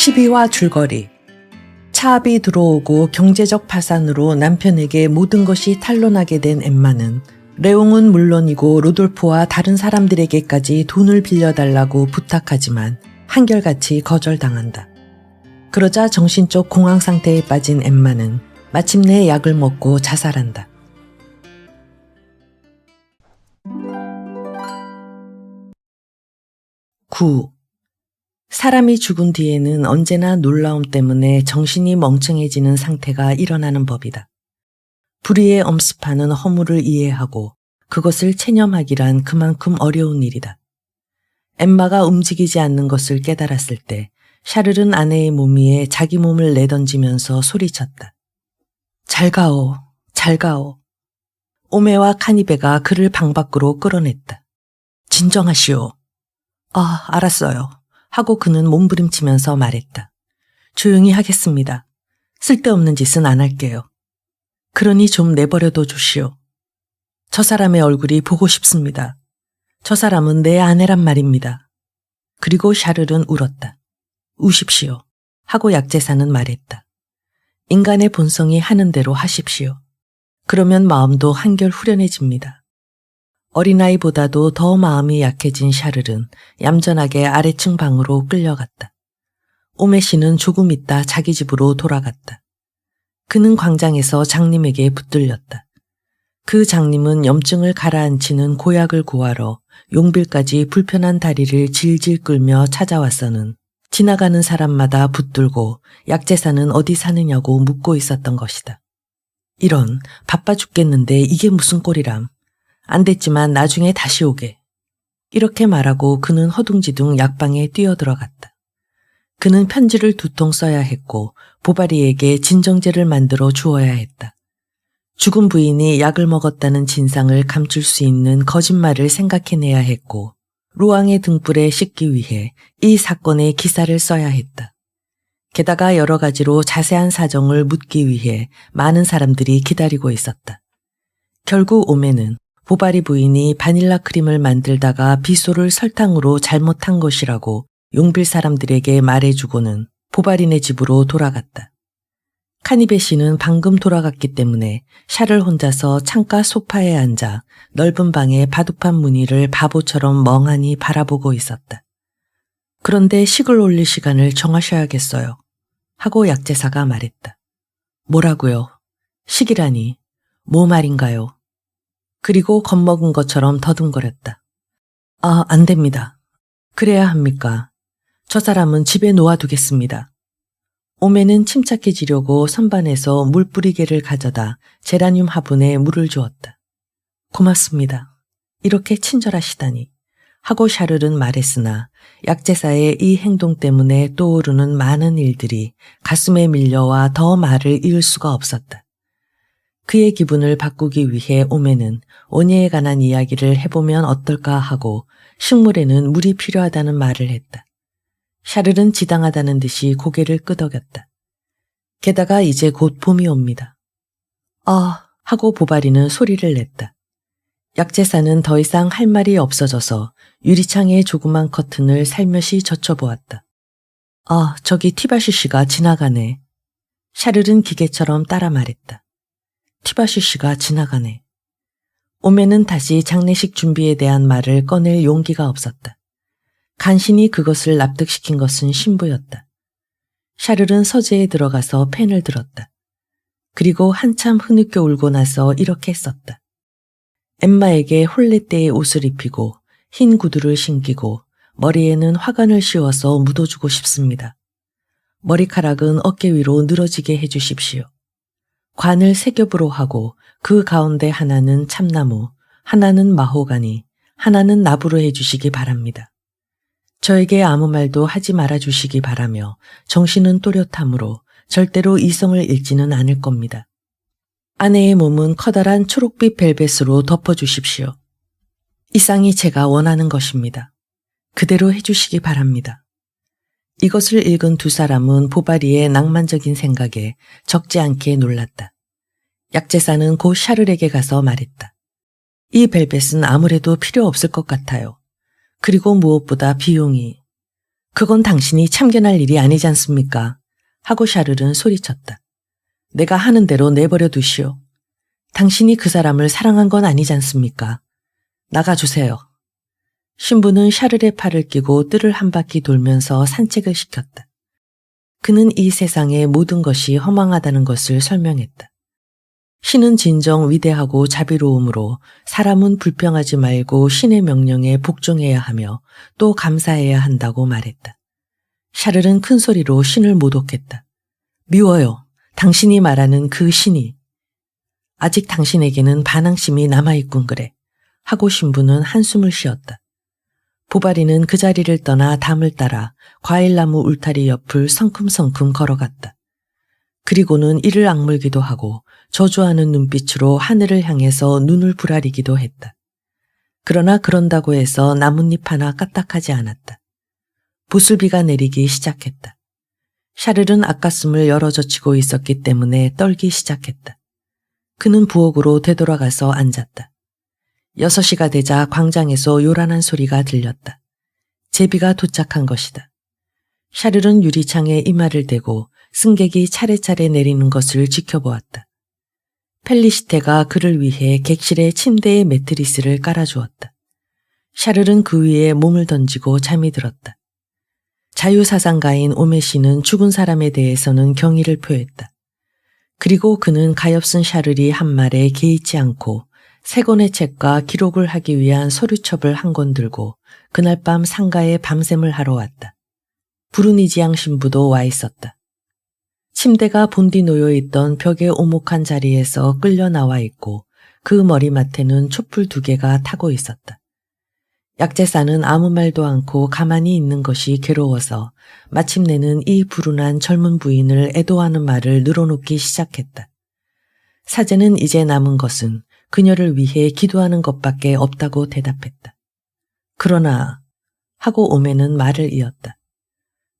12화 줄거리. 차압이 들어오고 경제적 파산으로 남편에게 모든 것이 탄로나게 된 엠마는 레옹은 물론이고 로돌프와 다른 사람들에게까지 돈을 빌려달라고 부탁하지만 한결같이 거절당한다. 그러자 정신적 공황 상태에 빠진 엠마는 마침내 약을 먹고 자살한다. 사람이 죽은 뒤에는 언제나 놀라움 때문에 정신이 멍청해지는 상태가 일어나는 법이다. 불의의 엄습하는 허물을 이해하고 그것을 체념하기란 그만큼 어려운 일이다. 엠마가 움직이지 않는 것을 깨달았을 때 샤를은 아내의 몸 위에 자기 몸을 내던지면서 소리쳤다. 잘 가오, 잘 가오. 오메와 카니베가 그를 방 밖으로 끌어냈다. 진정하시오. 아, 알았어요. 하고 그는 몸부림치면서 말했다. 조용히 하겠습니다. 쓸데없는 짓은 안 할게요. 그러니 좀 내버려둬 주시오. 저 사람의 얼굴이 보고 싶습니다. 저 사람은 내 아내란 말입니다. 그리고 샤를은 울었다. 우십시오. 하고 약제사는 말했다. 인간의 본성이 하는 대로 하십시오. 그러면 마음도 한결 후련해집니다. 어린아이보다도 더 마음이 약해진 샤를은 얌전하게 아래층 방으로 끌려갔다. 오메 씨는 조금 있다 자기 집으로 돌아갔다. 그는 광장에서 장님에게 붙들렸다. 그 장님은 염증을 가라앉히는 고약을 구하러 용빌까지 불편한 다리를 질질 끌며 찾아왔서는 지나가는 사람마다 붙들고 약제사는 어디 사느냐고 묻고 있었던 것이다. 이런, 바빠 죽겠는데 이게 무슨 꼴이람. 안 됐지만 나중에 다시 오게. 이렇게 말하고 그는 허둥지둥 약방에 뛰어들어갔다. 그는 편지를 2통 써야 했고 보바리에게 진정제를 만들어 주어야 했다. 죽은 부인이 약을 먹었다는 진상을 감출 수 있는 거짓말을 생각해내야 했고 루앙의 등불에 싣기 위해 이 사건의 기사를 써야 했다. 게다가 여러 가지로 자세한 사정을 묻기 위해 많은 사람들이 기다리고 있었다. 결국 오메는 보바리 부인이 바닐라 크림을 만들다가 빗소를 설탕으로 잘못한 것이라고 용빌 사람들에게 말해주고는 보바리네 집으로 돌아갔다. 카니베 씨는 방금 돌아갔기 때문에 샤를 혼자서 창가 소파에 앉아 넓은 방의 바둑판 무늬를 바보처럼 멍하니 바라보고 있었다. 그런데 식을 올릴 시간을 정하셔야겠어요. 하고 약제사가 말했다. 뭐라고요? 식이라니. 뭐 말인가요? 그리고 겁먹은 것처럼 더듬거렸다. 아, 안 됩니다. 그래야 합니까? 저 사람은 집에 놓아두겠습니다. 오메는 침착해지려고 선반에서 물 뿌리개를 가져다 제라늄 화분에 물을 주었다. 고맙습니다. 이렇게 친절하시다니. 하고 샤를은 말했으나 약제사의 이 행동 때문에 떠오르는 많은 일들이 가슴에 밀려와 더 말을 이을 수가 없었다. 그의 기분을 바꾸기 위해 오메는 오니에 관한 이야기를 해보면 어떨까 하고 식물에는 물이 필요하다는 말을 했다. 샤를은 지당하다는 듯이 고개를 끄덕였다. 게다가 이제 곧 봄이 옵니다. 아, 하고 보바리는 소리를 냈다. 약제사는 더 이상 할 말이 없어져서 유리창의 조그만 커튼을 살며시 젖혀보았다. 아, 저기 티바시 씨가 지나가네. 샤를은 기계처럼 따라 말했다. 티바시 씨가 지나가네. 오메는 다시 장례식 준비에 대한 말을 꺼낼 용기가 없었다. 간신히 그것을 납득시킨 것은 신부였다. 샤를은 서재에 들어가서 펜을 들었다. 그리고 한참 흐느껴 울고 나서 이렇게 썼다. 엠마에게 홀레떼의 옷을 입히고 흰 구두를 신기고 머리에는 화관을 씌워서 묻어주고 싶습니다. 머리카락은 어깨 위로 늘어지게 해주십시오. 관을 3겹으로 하고 그 가운데 하나는 참나무, 하나는 마호가니, 하나는 나부로 해주시기 바랍니다. 저에게 아무 말도 하지 말아주시기 바라며 정신은 또렷함으로 절대로 이성을 잃지는 않을 겁니다. 아내의 몸은 커다란 초록빛 벨벳으로 덮어주십시오. 이상이 제가 원하는 것입니다. 그대로 해주시기 바랍니다. 이것을 읽은 2 사람은 보바리의 낭만적인 생각에 적지 않게 놀랐다. 약제사는 곧 샤를에게 가서 말했다. 이 벨벳은 아무래도 필요 없을 것 같아요. 그리고 무엇보다 비용이. 그건 당신이 참견할 일이 아니지 않습니까? 하고 샤를은 소리쳤다. 내가 하는 대로 내버려 두시오. 당신이 그 사람을 사랑한 건 아니지 않습니까? 나가주세요. 신부는 샤를의 팔을 끼고 뜰을 한 바퀴 돌면서 산책을 시켰다. 그는 이 세상의 모든 것이 허망하다는 것을 설명했다. 신은 진정 위대하고 자비로움으로 사람은 불평하지 말고 신의 명령에 복종해야 하며 또 감사해야 한다고 말했다. 샤를은 큰 소리로 신을 모독했다. 미워요. 당신이 말하는 그 신이. 아직 당신에게는 반항심이 남아있군 그래. 하고 신부는 한숨을 쉬었다. 보바리는 그 자리를 떠나 담을 따라 과일나무 울타리 옆을 성큼성큼 걸어갔다. 그리고는 이를 악물기도 하고 저주하는 눈빛으로 하늘을 향해서 눈을 부라리기도 했다. 그러나 그런다고 해서 나뭇잎 하나 까딱하지 않았다. 보슬비가 내리기 시작했다. 샤를은 아까숨을 열어젖히고 있었기 때문에 떨기 시작했다. 그는 부엌으로 되돌아가서 앉았다. 6시가 되자 광장에서 요란한 소리가 들렸다. 제비가 도착한 것이다. 샤를은 유리창에 이마를 대고 승객이 차례차례 내리는 것을 지켜보았다. 펠리시테가 그를 위해 객실의 침대에 매트리스를 깔아주었다. 샤를은 그 위에 몸을 던지고 잠이 들었다. 자유사상가인 오메시는 죽은 사람에 대해서는 경의를 표했다. 그리고 그는 가엾은 샤를이 한 말에 개의치 않고 3권의 책과 기록을 하기 위한 서류첩을 한 권 들고 그날 밤 상가에 밤샘을 하러 왔다. 부르니지앙 신부도 와 있었다. 침대가 본디 놓여있던 벽에 오목한 자리에서 끌려 나와 있고 그 머리맡에는 촛불 2개가 타고 있었다. 약제사는 아무 말도 않고 가만히 있는 것이 괴로워서 마침내는 이 불운한 젊은 부인을 애도하는 말을 늘어놓기 시작했다. 사제는 이제 남은 것은 그녀를 위해 기도하는 것밖에 없다고 대답했다. 그러나 하고 오메는 말을 이었다.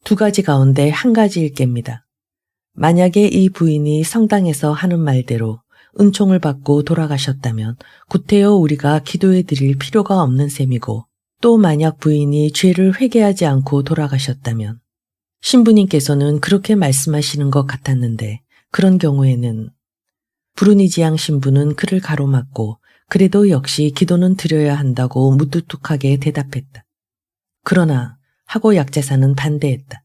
2가지 가운데 한 가지일 겁니다. 만약에 이 부인이 성당에서 하는 말대로 은총을 받고 돌아가셨다면 구태여 우리가 기도해 드릴 필요가 없는 셈이고 또 만약 부인이 죄를 회개하지 않고 돌아가셨다면 신부님께서는 그렇게 말씀하시는 것 같았는데 그런 경우에는 부르니지앙 신부는 그를 가로막고 그래도 역시 기도는 드려야 한다고 무뚝뚝하게 대답했다. 그러나 하고 약제사는 반대했다.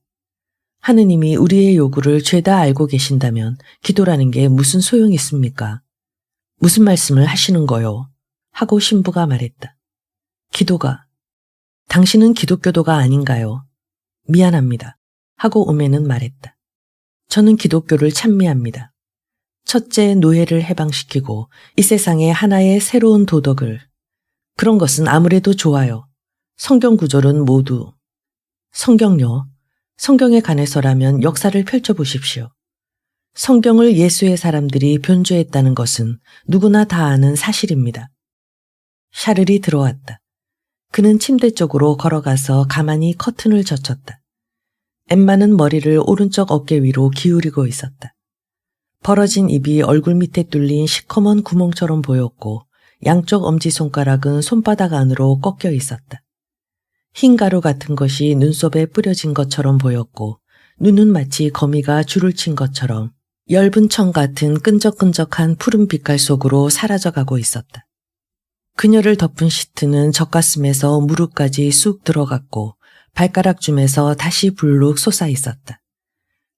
하느님이 우리의 요구를 죄다 알고 계신다면 기도라는 게 무슨 소용이 있습니까? 무슨 말씀을 하시는 거요? 하고 신부가 말했다. 기도가. 당신은 기독교도가 아닌가요? 미안합니다. 하고 오메는 말했다. 저는 기독교를 찬미합니다. 첫째, 노예를 해방시키고 이 세상에 하나의 새로운 도덕을. 그런 것은 아무래도 좋아요. 성경 구절은 모두. 성경요. 성경에 관해서라면 역사를 펼쳐보십시오. 성경을 예수의 사람들이 변조했다는 것은 누구나 다 아는 사실입니다. 샤를이 들어왔다. 그는 침대 쪽으로 걸어가서 가만히 커튼을 젖혔다. 엠마는 머리를 오른쪽 어깨 위로 기울이고 있었다. 벌어진 입이 얼굴 밑에 뚫린 시커먼 구멍처럼 보였고 양쪽 엄지손가락은 손바닥 안으로 꺾여 있었다. 흰 가루 같은 것이 눈썹에 뿌려진 것처럼 보였고 눈은 마치 거미가 줄을 친 것처럼 엷은 청 같은 끈적끈적한 푸른 빛깔 속으로 사라져가고 있었다. 그녀를 덮은 시트는 젖가슴에서 무릎까지 쑥 들어갔고 발가락쯤에서 다시 불룩 솟아 있었다.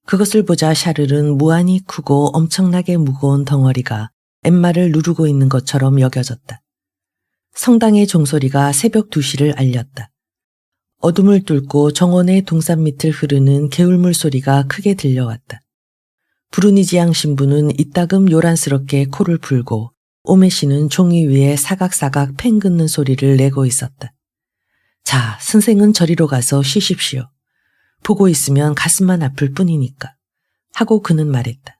그것을 보자 샤를은 무한히 크고 엄청나게 무거운 덩어리가 엠마를 누르고 있는 것처럼 여겨졌다. 성당의 종소리가 새벽 2시를 알렸다. 어둠을 뚫고 정원의 동산 밑을 흐르는 개울물 소리가 크게 들려왔다. 부르니지앙 신부는 이따금 요란스럽게 코를 풀고 오메시는 종이 위에 사각사각 팽 긋는 소리를 내고 있었다. 자, 선생은 저리로 가서 쉬십시오. 보고 있으면 가슴만 아플 뿐이니까. 하고 그는 말했다.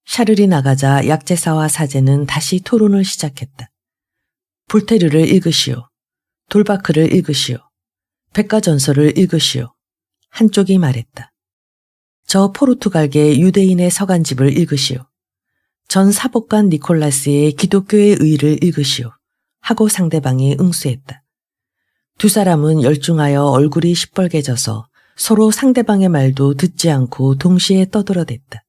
샤를이 나가자 약제사와 사제는 다시 토론을 시작했다. 볼테르를 읽으시오. 돌바크를 읽으시오. 백과전서를 읽으시오. 한쪽이 말했다. 저 포르투갈계 유대인의 서간집을 읽으시오. 전 사복관 니콜라스의 기독교의 의의를 읽으시오. 하고 상대방이 응수했다. 2 사람은 열중하여 얼굴이 시뻘개져서 서로 상대방의 말도 듣지 않고 동시에 떠들어댔다.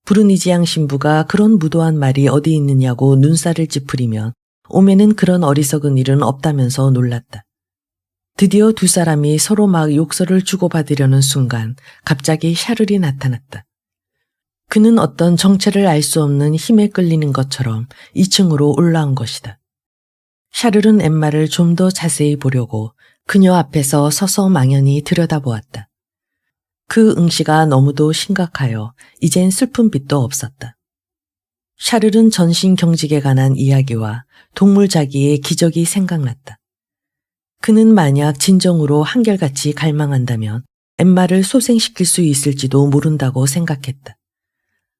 부르니지양 신부가 그런 무도한 말이 어디 있느냐고 눈살을 찌푸리면 오메는 그런 어리석은 일은 없다면서 놀랐다. 드디어 두 사람이 서로 막 욕설을 주고받으려는 순간 갑자기 샤를이 나타났다. 그는 어떤 정체를 알 수 없는 힘에 끌리는 것처럼 2층으로 올라온 것이다. 샤를은 엠마를 좀 더 자세히 보려고 그녀 앞에서 서서 망연히 들여다보았다. 그 응시가 너무도 심각하여 이젠 슬픈 빛도 없었다. 샤를은 전신경직에 관한 이야기와 동물자기의 기적이 생각났다. 그는 만약 진정으로 한결같이 갈망한다면 엠마를 소생시킬 수 있을지도 모른다고 생각했다.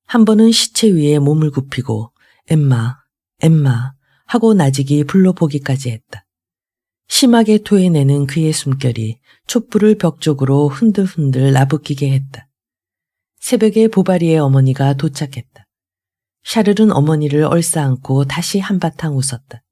한 번은 시체 위에 몸을 굽히고 엠마, 엠마 하고 나직이 불러보기까지 했다. 심하게 토해내는 그의 숨결이 촛불을 벽 쪽으로 흔들흔들 나부끼게 했다. 새벽에 보바리의 어머니가 도착했다. 샤를은 어머니를 얼싸안고 다시 한바탕 웃었다.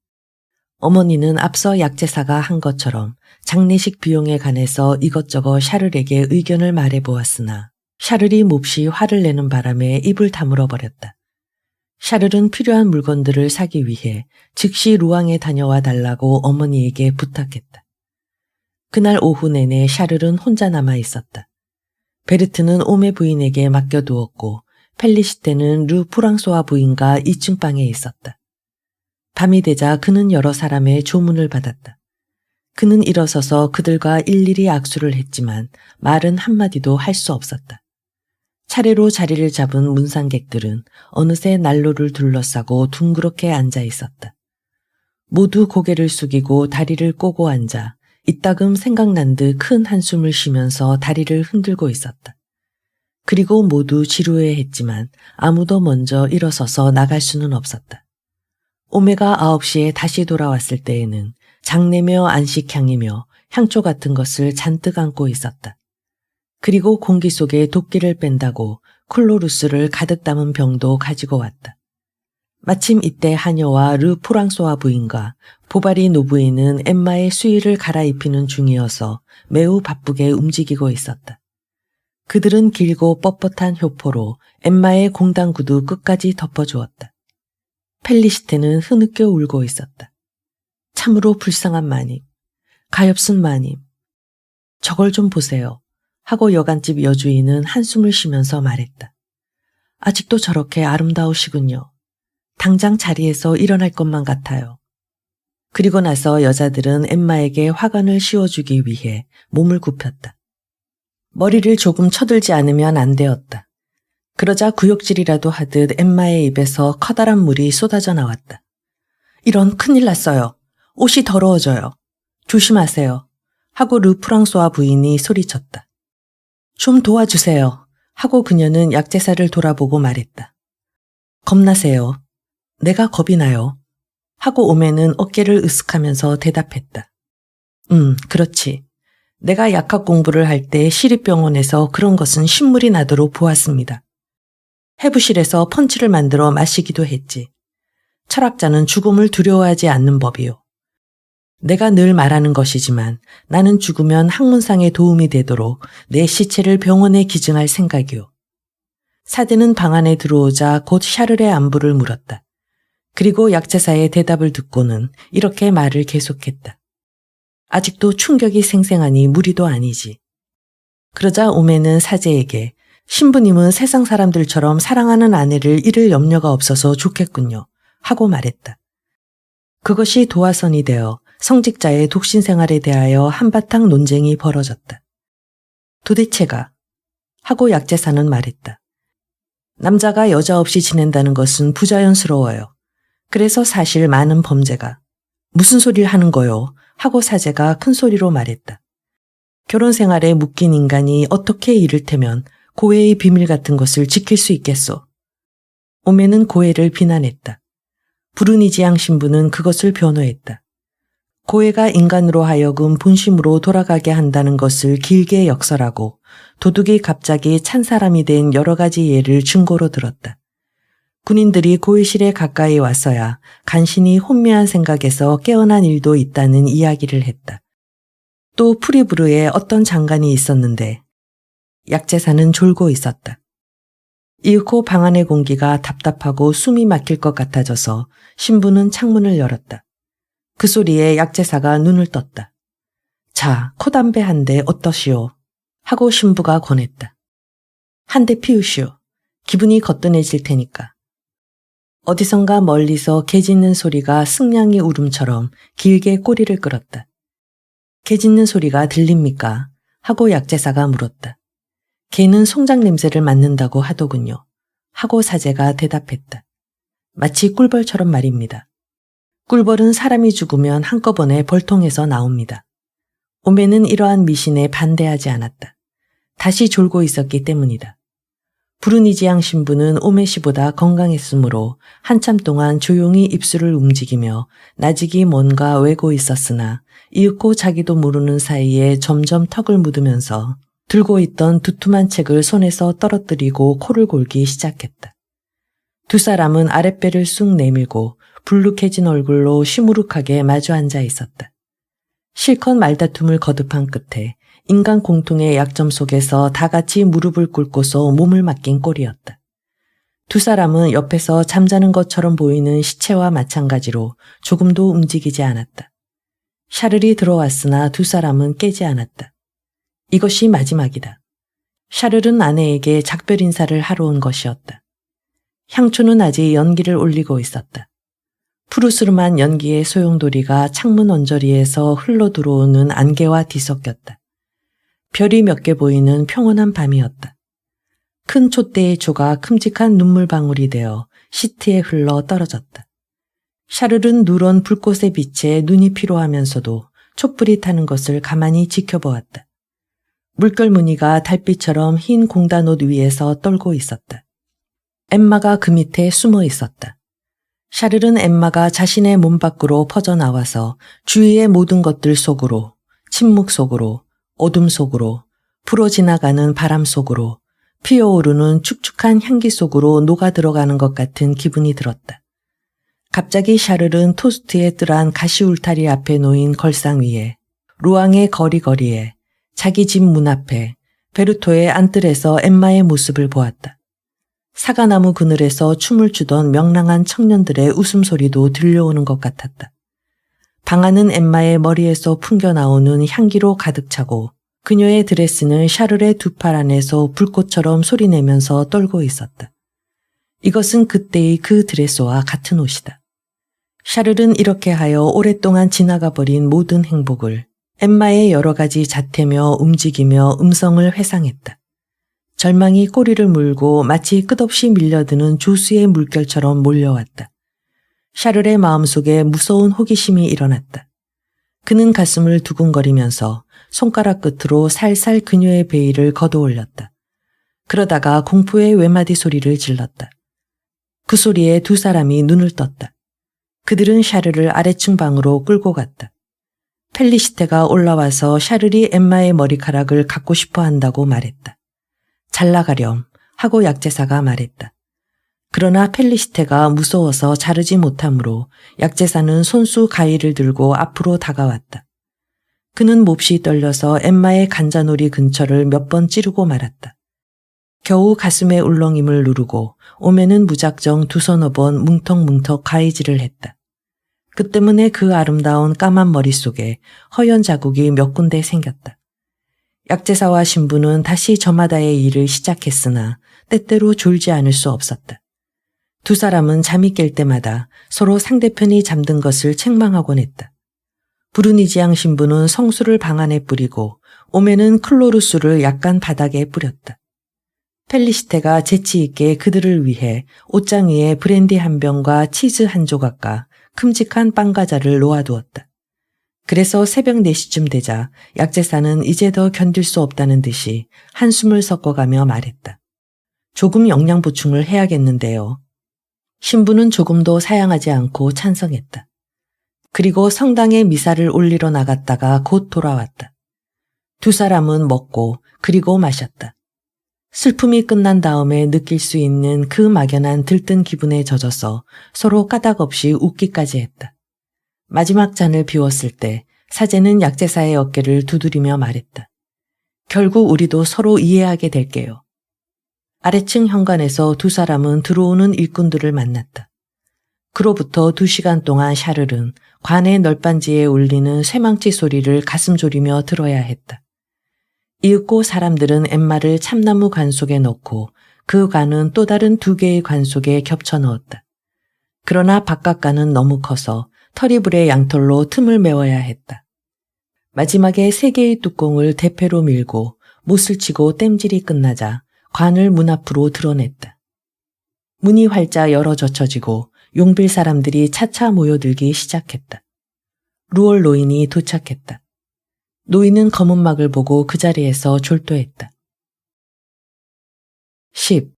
어머니는 앞서 약제사가 한 것처럼 장례식 비용에 관해서 이것저것 샤를에게 의견을 말해보았으나 샤를이 몹시 화를 내는 바람에 입을 다물어 버렸다. 샤를은 필요한 물건들을 사기 위해 즉시 루앙에 다녀와 달라고 어머니에게 부탁했다. 그날 오후 내내 샤를은 혼자 남아 있었다. 베르트는 오메 부인에게 맡겨두었고 펠리시테는 르 프랑소아 부인과 2층 방에 있었다. 밤이 되자 그는 여러 사람의 조문을 받았다. 그는 일어서서 그들과 일일이 악수를 했지만 말은 한마디도 할 수 없었다. 차례로 자리를 잡은 문상객들은 어느새 난로를 둘러싸고 둥그렇게 앉아 있었다. 모두 고개를 숙이고 다리를 꼬고 앉아 이따금 생각난 듯 큰 한숨을 쉬면서 다리를 흔들고 있었다. 그리고 모두 지루해했지만 아무도 먼저 일어서서 나갈 수는 없었다. 오메가 9시에 다시 돌아왔을 때에는 장내며 안식향이며 향초 같은 것을 잔뜩 안고 있었다. 그리고 공기 속에 도끼를 뺀다고 클로루스를 가득 담은 병도 가지고 왔다. 마침 이때 하녀와 르 프랑소아 부인과 보바리 노부인은 엠마의 수의를 갈아입히는 중이어서 매우 바쁘게 움직이고 있었다. 그들은 길고 뻣뻣한 효포로 엠마의 공당구두 끝까지 덮어주었다. 펠리시테는 흐느껴 울고 있었다. 참으로 불쌍한 마님, 가엾은 마님. 저걸 좀 보세요. 하고 여간집 여주인은 한숨을 쉬면서 말했다. 아직도 저렇게 아름다우시군요. 당장 자리에서 일어날 것만 같아요. 그리고 나서 여자들은 엠마에게 화관을 씌워주기 위해 몸을 굽혔다. 머리를 조금 쳐들지 않으면 안 되었다. 그러자 구역질이라도 하듯 엠마의 입에서 커다란 물이 쏟아져 나왔다. 이런 큰일 났어요. 옷이 더러워져요. 조심하세요. 하고 르 프랑소아 부인이 소리쳤다. 좀 도와주세요. 하고 그녀는 약제사를 돌아보고 말했다. 겁나세요. 내가 겁이 나요. 하고 오메는 어깨를 으쓱하면서 대답했다. 그렇지. 내가 약학 공부를 할 때 시립병원에서 그런 것은 신물이 나도록 보았습니다. 해부실에서 펀치를 만들어 마시기도 했지. 철학자는 죽음을 두려워하지 않는 법이요. 내가 늘 말하는 것이지만 나는 죽으면 학문상에 도움이 되도록 내 시체를 병원에 기증할 생각이요. 사대는 방 안에 들어오자 곧 샤를의 안부를 물었다. 그리고 약제사의 대답을 듣고는 이렇게 말을 계속했다. 아직도 충격이 생생하니 무리도 아니지. 그러자 오메는 사제에게 신부님은 세상 사람들처럼 사랑하는 아내를 잃을 염려가 없어서 좋겠군요. 하고 말했다. 그것이 도화선이 되어 성직자의 독신 생활에 대하여 한바탕 논쟁이 벌어졌다. 도대체가 하고 약제사는 말했다. 남자가 여자 없이 지낸다는 것은 부자연스러워요. 그래서 사실 많은 범죄가 무슨 소리를 하는 거요? 하고 사제가 큰 소리로 말했다. 결혼 생활에 묶인 인간이 어떻게 이를테면 고해의 비밀 같은 것을 지킬 수 있겠소? 오메는 고해를 비난했다. 부르니지양 신부는 그것을 변호했다. 고해가 인간으로 하여금 본심으로 돌아가게 한다는 것을 길게 역설하고 도둑이 갑자기 찬 사람이 된 여러 가지 예를 증거로 들었다. 군인들이 고해실에 가까이 왔어야 간신히 혼미한 생각에서 깨어난 일도 있다는 이야기를 했다. 또 프리부르에 어떤 장관이 있었는데 약제사는 졸고 있었다. 이윽고 방 안의 공기가 답답하고 숨이 막힐 것 같아져서 신부는 창문을 열었다. 그 소리에 약제사가 눈을 떴다. 자, 코담배 한 대 어떠시오? 하고 신부가 권했다. 한 대 피우시오. 기분이 거뜬해질 테니까. 어디선가 멀리서 개 짖는 소리가 승냥이 울음처럼 길게 꼬리를 끌었다. 개 짖는 소리가 들립니까? 하고 약제사가 물었다. 개는 송장 냄새를 맡는다고 하더군요. 하고 사제가 대답했다. 마치 꿀벌처럼 말입니다. 꿀벌은 사람이 죽으면 한꺼번에 벌통에서 나옵니다. 오매는 이러한 미신에 반대하지 않았다. 다시 졸고 있었기 때문이다. 부르니지앙 신부는 오메 씨보다 건강했으므로 한참 동안 조용히 입술을 움직이며 나직이 뭔가 외고 있었으나 이윽고 자기도 모르는 사이에 점점 턱을 묻으면서 들고 있던 두툼한 책을 손에서 떨어뜨리고 코를 골기 시작했다. 두 사람은 아랫배를 쑥 내밀고 불룩해진 얼굴로 시무룩하게 마주 앉아 있었다. 실컷 말다툼을 거듭한 끝에 인간 공통의 약점 속에서 다 같이 무릎을 꿇고서 몸을 맡긴 꼴이었다. 두 사람은 옆에서 잠자는 것처럼 보이는 시체와 마찬가지로 조금도 움직이지 않았다. 샤를이 들어왔으나 두 사람은 깨지 않았다. 이것이 마지막이다. 샤를은 아내에게 작별 인사를 하러 온 것이었다. 향초는 아직 연기를 올리고 있었다. 푸르스름한 연기의 소용돌이가 창문 언저리에서 흘러 들어오는 안개와 뒤섞였다. 별이 몇 개 보이는 평온한 밤이었다. 큰 촛대의 조가 큼직한 눈물방울이 되어 시트에 흘러 떨어졌다. 샤를은 누런 불꽃의 빛에 눈이 피로하면서도 촛불이 타는 것을 가만히 지켜보았다. 물결 무늬가 달빛처럼 흰 공단옷 위에서 떨고 있었다. 엠마가 그 밑에 숨어 있었다. 샤를은 엠마가 자신의 몸 밖으로 퍼져나와서 주위의 모든 것들 속으로, 침묵 속으로, 어둠 속으로, 불어 지나가는 바람 속으로, 피어오르는 축축한 향기 속으로 녹아 들어가는 것 같은 기분이 들었다. 갑자기 샤를은 토스트에 뜰한 가시 울타리 앞에 놓인 걸상 위에, 루앙의 거리거리에, 자기 집 문 앞에, 베르토의 안뜰에서 엠마의 모습을 보았다. 사과나무 그늘에서 춤을 추던 명랑한 청년들의 웃음소리도 들려오는 것 같았다. 방 안은 엠마의 머리에서 풍겨나오는 향기로 가득 차고 그녀의 드레스는 샤를의 두 팔 안에서 불꽃처럼 소리내면서 떨고 있었다. 이것은 그때의 그 드레스와 같은 옷이다. 샤를은 이렇게 하여 오랫동안 지나가 버린 모든 행복을 엠마의 여러 가지 자태며 움직이며 음성을 회상했다. 절망이 꼬리를 물고 마치 끝없이 밀려드는 조수의 물결처럼 몰려왔다. 샤를의 마음속에 무서운 호기심이 일어났다. 그는 가슴을 두근거리면서 손가락 끝으로 살살 그녀의 베일을 걷어올렸다. 그러다가 공포의 외마디 소리를 질렀다. 그 소리에 두 사람이 눈을 떴다. 그들은 샤를을 아래층 방으로 끌고 갔다. 펠리시테가 올라와서 샤를이 엠마의 머리카락을 갖고 싶어 한다고 말했다. 잘 나가렴 하고 약제사가 말했다. 그러나 펠리시테가 무서워서 자르지 못하므로 약제사는 손수 가위를 들고 앞으로 다가왔다. 그는 몹시 떨려서 엠마의 간자놀이 근처를 몇 번 찌르고 말았다. 겨우 가슴에 울렁임을 누르고 오매는 무작정 두서너 번 뭉텅뭉텅 가위질을 했다. 그 때문에 그 아름다운 까만 머릿속에 허연 자국이 몇 군데 생겼다. 약제사와 신부는 다시 저마다의 일을 시작했으나 때때로 졸지 않을 수 없었다. 두 사람은 잠이 깰 때마다 서로 상대편이 잠든 것을 책망하곤 했다. 부르니지앙 신부는 성수를 방 안에 뿌리고 오메는 클로르수를 약간 바닥에 뿌렸다. 펠리시테가 재치 있게 그들을 위해 옷장 위에 브랜디 한 병과 치즈 한 조각과 큼직한 빵 과자를 놓아두었다. 그래서 새벽 4시쯤 되자 약제사는 이제 더 견딜 수 없다는 듯이 한숨을 섞어가며 말했다. 조금 영양 보충을 해야겠는데요. 신부는 조금도 사양하지 않고 찬성했다. 그리고 성당에 미사를 올리러 나갔다가 곧 돌아왔다. 두 사람은 먹고 그리고 마셨다. 슬픔이 끝난 다음에 느낄 수 있는 그 막연한 들뜬 기분에 젖어서 서로 까닭없이 웃기까지 했다. 마지막 잔을 비웠을 때 사제는 약제사의 어깨를 두드리며 말했다. 결국 우리도 서로 이해하게 될게요. 아래층 현관에서 두 사람은 들어오는 일꾼들을 만났다. 그로부터 2시간 동안 샤를은 관의 널빤지에 울리는 쇠망치 소리를 가슴 졸이며 들어야 했다. 이윽고 사람들은 엠마를 참나무 관 속에 넣고 그 관은 또 다른 2개의 관 속에 겹쳐 넣었다. 그러나 바깥관은 너무 커서 터리불의 양털로 틈을 메워야 했다. 마지막에 3개의 뚜껑을 대패로 밀고 못을 치고 땜질이 끝나자 관을 문 앞으로 드러냈다. 문이 활짝 열어 젖혀지고 용빌 사람들이 차차 모여들기 시작했다. 루얼 노인이 도착했다. 노인은 검은 막을 보고 그 자리에서 졸도했다. 10.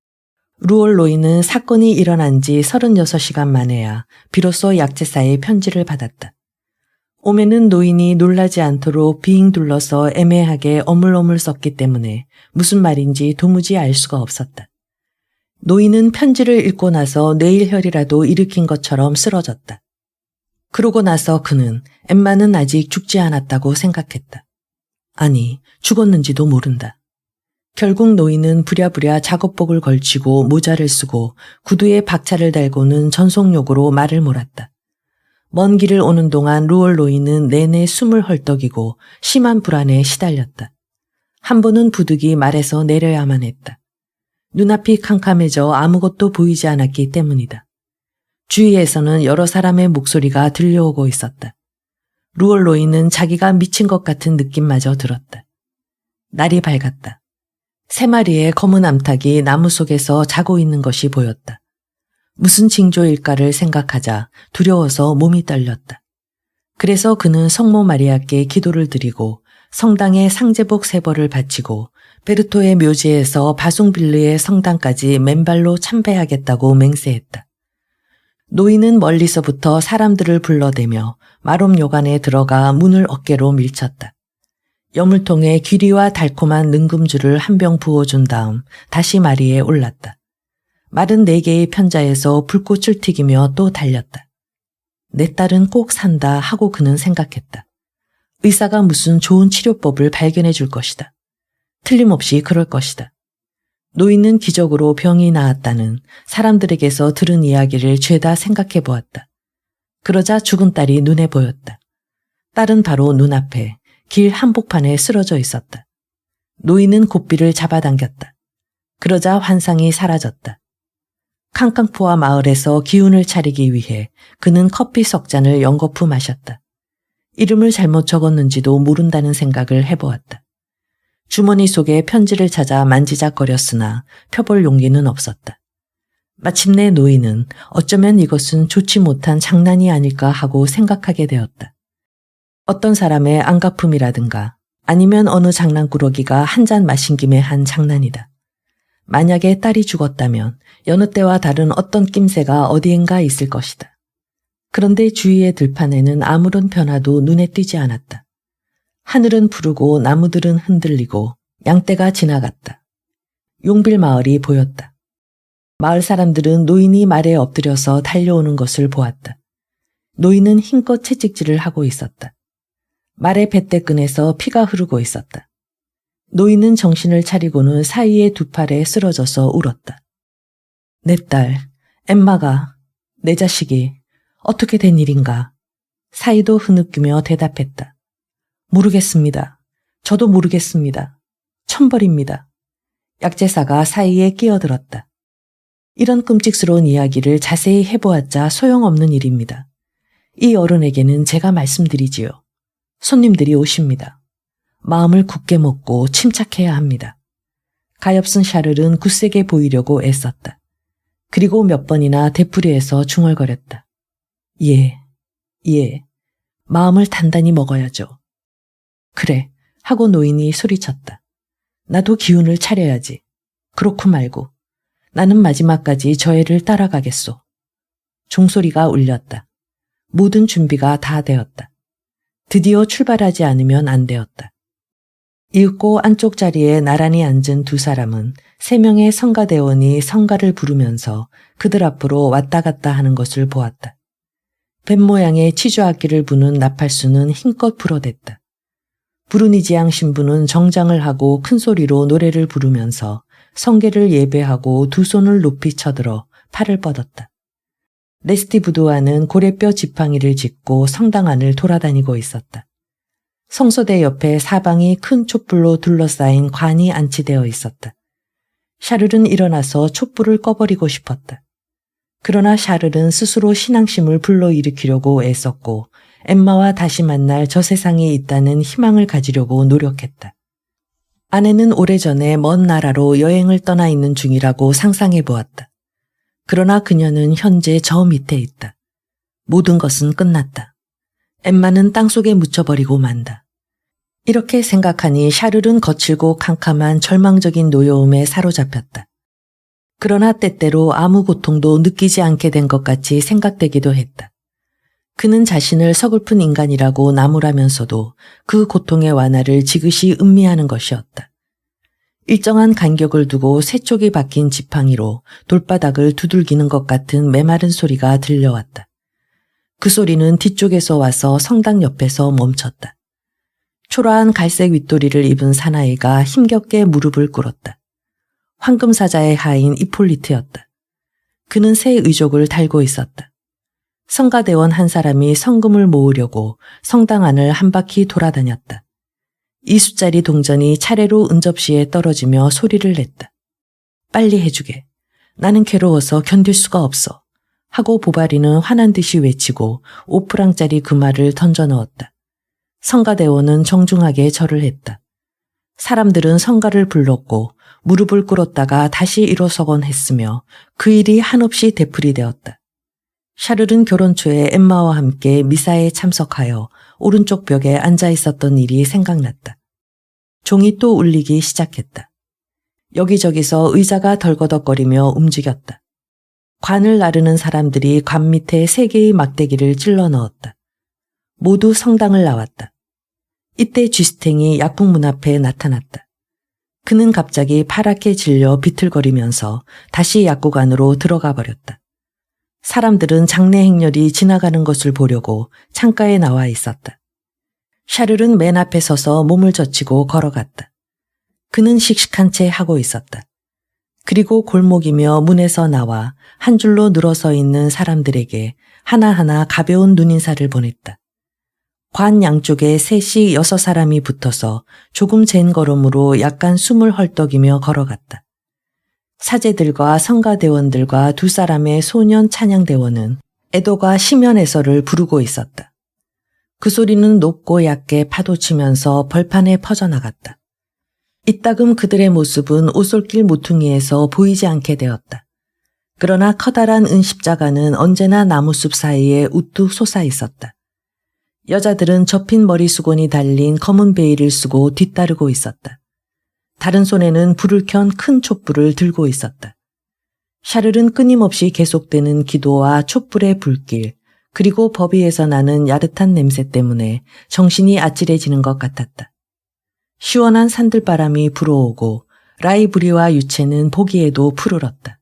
루얼 노인은 사건이 일어난 지 36시간 만에야 비로소 약제사의 편지를 받았다. 오매는 노인이 놀라지 않도록 빙 둘러서 애매하게 어물어물 썼기 때문에 무슨 말인지 도무지 알 수가 없었다. 노인은 편지를 읽고 나서 뇌일혈이라도 일으킨 것처럼 쓰러졌다. 그러고 나서 그는 엠마는 아직 죽지 않았다고 생각했다. 아니, 죽었는지도 모른다. 결국 노인은 부랴부랴 작업복을 걸치고 모자를 쓰고 구두에 박차를 달고는 전속력으로 말을 몰았다. 먼 길을 오는 동안 루얼 노인은 내내 숨을 헐떡이고 심한 불안에 시달렸다. 한 번은 부득이 말에서 내려야만 했다. 눈앞이 캄캄해져 아무것도 보이지 않았기 때문이다. 주위에서는 여러 사람의 목소리가 들려오고 있었다. 루얼 노인은 자기가 미친 것 같은 느낌마저 들었다. 날이 밝았다. 3마리의 검은 암탉이 나무 속에서 자고 있는 것이 보였다. 무슨 징조일까를 생각하자 두려워서 몸이 떨렸다. 그래서 그는 성모 마리아께 기도를 드리고 성당에 상제복 3벌을 바치고 베르토의 묘지에서 바숭빌르의 성당까지 맨발로 참배하겠다고 맹세했다. 노인은 멀리서부터 사람들을 불러대며 마롬요관에 들어가 문을 어깨로 밀쳤다. 여물통에 귀리와 달콤한 능금주를 한 병 부어준 다음 다시 마리에 올랐다. 마른 4개의 편자에서 불꽃을 튀기며 또 달렸다. 내 딸은 꼭 산다 하고 그는 생각했다. 의사가 무슨 좋은 치료법을 발견해 줄 것이다. 틀림없이 그럴 것이다. 노인은 기적으로 병이 나았다는 사람들에게서 들은 이야기를 죄다 생각해 보았다. 그러자 죽은 딸이 눈에 보였다. 딸은 바로 눈앞에 길 한복판에 쓰러져 있었다. 노인은 고삐를 잡아당겼다. 그러자 환상이 사라졌다. 캉캉포와 마을에서 기운을 차리기 위해 그는 커피 석 잔을 연거푸 마셨다. 이름을 잘못 적었는지도 모른다는 생각을 해보았다. 주머니 속에 편지를 찾아 만지작거렸으나 펴볼 용기는 없었다. 마침내 노인은 어쩌면 이것은 좋지 못한 장난이 아닐까 하고 생각하게 되었다. 어떤 사람의 안가품이라든가 아니면 어느 장난꾸러기가 한 잔 마신 김에 한 장난이다. 만약에 딸이 죽었다면 여느 때와 다른 어떤 낌새가 어디엔가 있을 것이다. 그런데 주위의 들판에는 아무런 변화도 눈에 띄지 않았다. 하늘은 푸르고 나무들은 흔들리고 양떼가 지나갔다. 용빌 마을이 보였다. 마을 사람들은 노인이 말에 엎드려서 달려오는 것을 보았다. 노인은 힘껏 채찍질을 하고 있었다. 말의 뱃대끈에서 피가 흐르고 있었다. 노인은 정신을 차리고는 사이의 2 팔에 쓰러져서 울었다. 내 딸, 엠마가, 내 자식이 어떻게 된 일인가? 사이도 흐느끼며 대답했다. 모르겠습니다. 저도 모르겠습니다. 천벌입니다. 약제사가 사이에 끼어들었다. 이런 끔찍스러운 이야기를 자세히 해보았자 소용없는 일입니다. 이 어른에게는 제가 말씀드리지요. 손님들이 오십니다. 마음을 굳게 먹고 침착해야 합니다. 가엾은 샤를은 굳세게 보이려고 애썼다. 그리고 몇 번이나 되풀이해서 중얼거렸다. 예, 마음을 단단히 먹어야죠. 그래, 하고 노인이 소리쳤다. 나도 기운을 차려야지. 그렇고 말고. 나는 마지막까지 저 애를 따라가겠소. 종소리가 울렸다. 모든 준비가 다 되었다. 드디어 출발하지 않으면 안 되었다. 이윽고 안쪽 자리에 나란히 앉은 2 사람은 3명의 성가대원이 성가를 부르면서 그들 앞으로 왔다 갔다 하는 것을 보았다. 뱀 모양의 치주악기를 부는 나팔수는 힘껏 불어댔다. 부르니지앙 신부는 정장을 하고 큰 소리로 노래를 부르면서 성게를 예배하고 두 손을 높이 쳐들어 팔을 뻗었다. 레스티 부도와는 고래뼈 지팡이를 짚고 성당 안을 돌아다니고 있었다. 성소대 옆에 사방이 큰 촛불로 둘러싸인 관이 안치되어 있었다. 샤를은 일어나서 촛불을 꺼버리고 싶었다. 그러나 샤를은 스스로 신앙심을 불러일으키려고 애썼고 엠마와 다시 만날 저 세상에 있다는 희망을 가지려고 노력했다. 아내는 오래전에 먼 나라로 여행을 떠나 있는 중이라고 상상해 보았다. 그러나 그녀는 현재 저 밑에 있다. 모든 것은 끝났다. 엠마는 땅속에 묻혀버리고 만다. 이렇게 생각하니 샤를은 거칠고 캄캄한 절망적인 노여움에 사로잡혔다. 그러나 때때로 아무 고통도 느끼지 않게 된 것 같이 생각되기도 했다. 그는 자신을 서글픈 인간이라고 나무라면서도 그 고통의 완화를 지그시 음미하는 것이었다. 일정한 간격을 두고 세쪽이 박힌 지팡이로 돌바닥을 두들기는 것 같은 메마른 소리가 들려왔다. 그 소리는 뒤쪽에서 와서 성당 옆에서 멈췄다. 초라한 갈색 윗도리를 입은 사나이가 힘겹게 무릎을 꿇었다. 황금사자의 하인 이폴리트였다. 그는 새 의족을 달고 있었다. 성가대원 한 사람이 성금을 모으려고 성당 안을 한 바퀴 돌아다녔다. 2수짜리 동전이 차례로 은접시에 떨어지며 소리를 냈다. 빨리 해주게. 나는 괴로워서 견딜 수가 없어. 하고 보바리는 화난 듯이 외치고 5프랑짜리 금화를 던져 넣었다. 성가대원은 정중하게 절을 했다. 사람들은 성가를 불렀고 무릎을 꿇었다가 다시 일어서곤 했으며 그 일이 한없이 되풀이되었다. 샤를은 결혼 초에 엠마와 함께 미사에 참석하여 오른쪽 벽에 앉아 있었던 일이 생각났다. 종이 또 울리기 시작했다. 여기저기서 의자가 덜거덕거리며 움직였다. 관을 나르는 사람들이 관 밑에 3개의 막대기를 찔러 넣었다. 모두 성당을 나왔다. 이때 쥐스탱이 약국 문 앞에 나타났다. 그는 갑자기 파랗게 질려 비틀거리면서 다시 약국 안으로 들어가 버렸다. 사람들은 장례 행렬이 지나가는 것을 보려고 창가에 나와 있었다. 샤를은 맨 앞에 서서 몸을 젖히고 걸어갔다. 그는 씩씩한 채 하고 있었다. 그리고 골목이며 문에서 나와 한 줄로 늘어서 있는 사람들에게 하나하나 가벼운 눈인사를 보냈다. 관 양쪽에 3시 6사람이 붙어서 조금 잰 걸음으로 약간 숨을 헐떡이며 걸어갔다. 사제들과 성가대원들과 2사람의 소년 찬양대원은 애도가 시면에서를 부르고 있었다. 그 소리는 높고 얕게 파도치면서 벌판에 퍼져나갔다. 이따금 그들의 모습은 오솔길 모퉁이에서 보이지 않게 되었다. 그러나 커다란 은십자가는 언제나 나무숲 사이에 우뚝 솟아 있었다. 여자들은 접힌 머리 수건이 달린 검은 베일을 쓰고 뒤따르고 있었다. 다른 손에는 불을 켠 큰 촛불을 들고 있었다. 샤를은 끊임없이 계속되는 기도와 촛불의 불길, 그리고 법위에서 나는 야릇한 냄새 때문에 정신이 아찔해지는 것 같았다. 시원한 산들바람이 불어오고 라이브리와 유채는 보기에도 푸르렀다.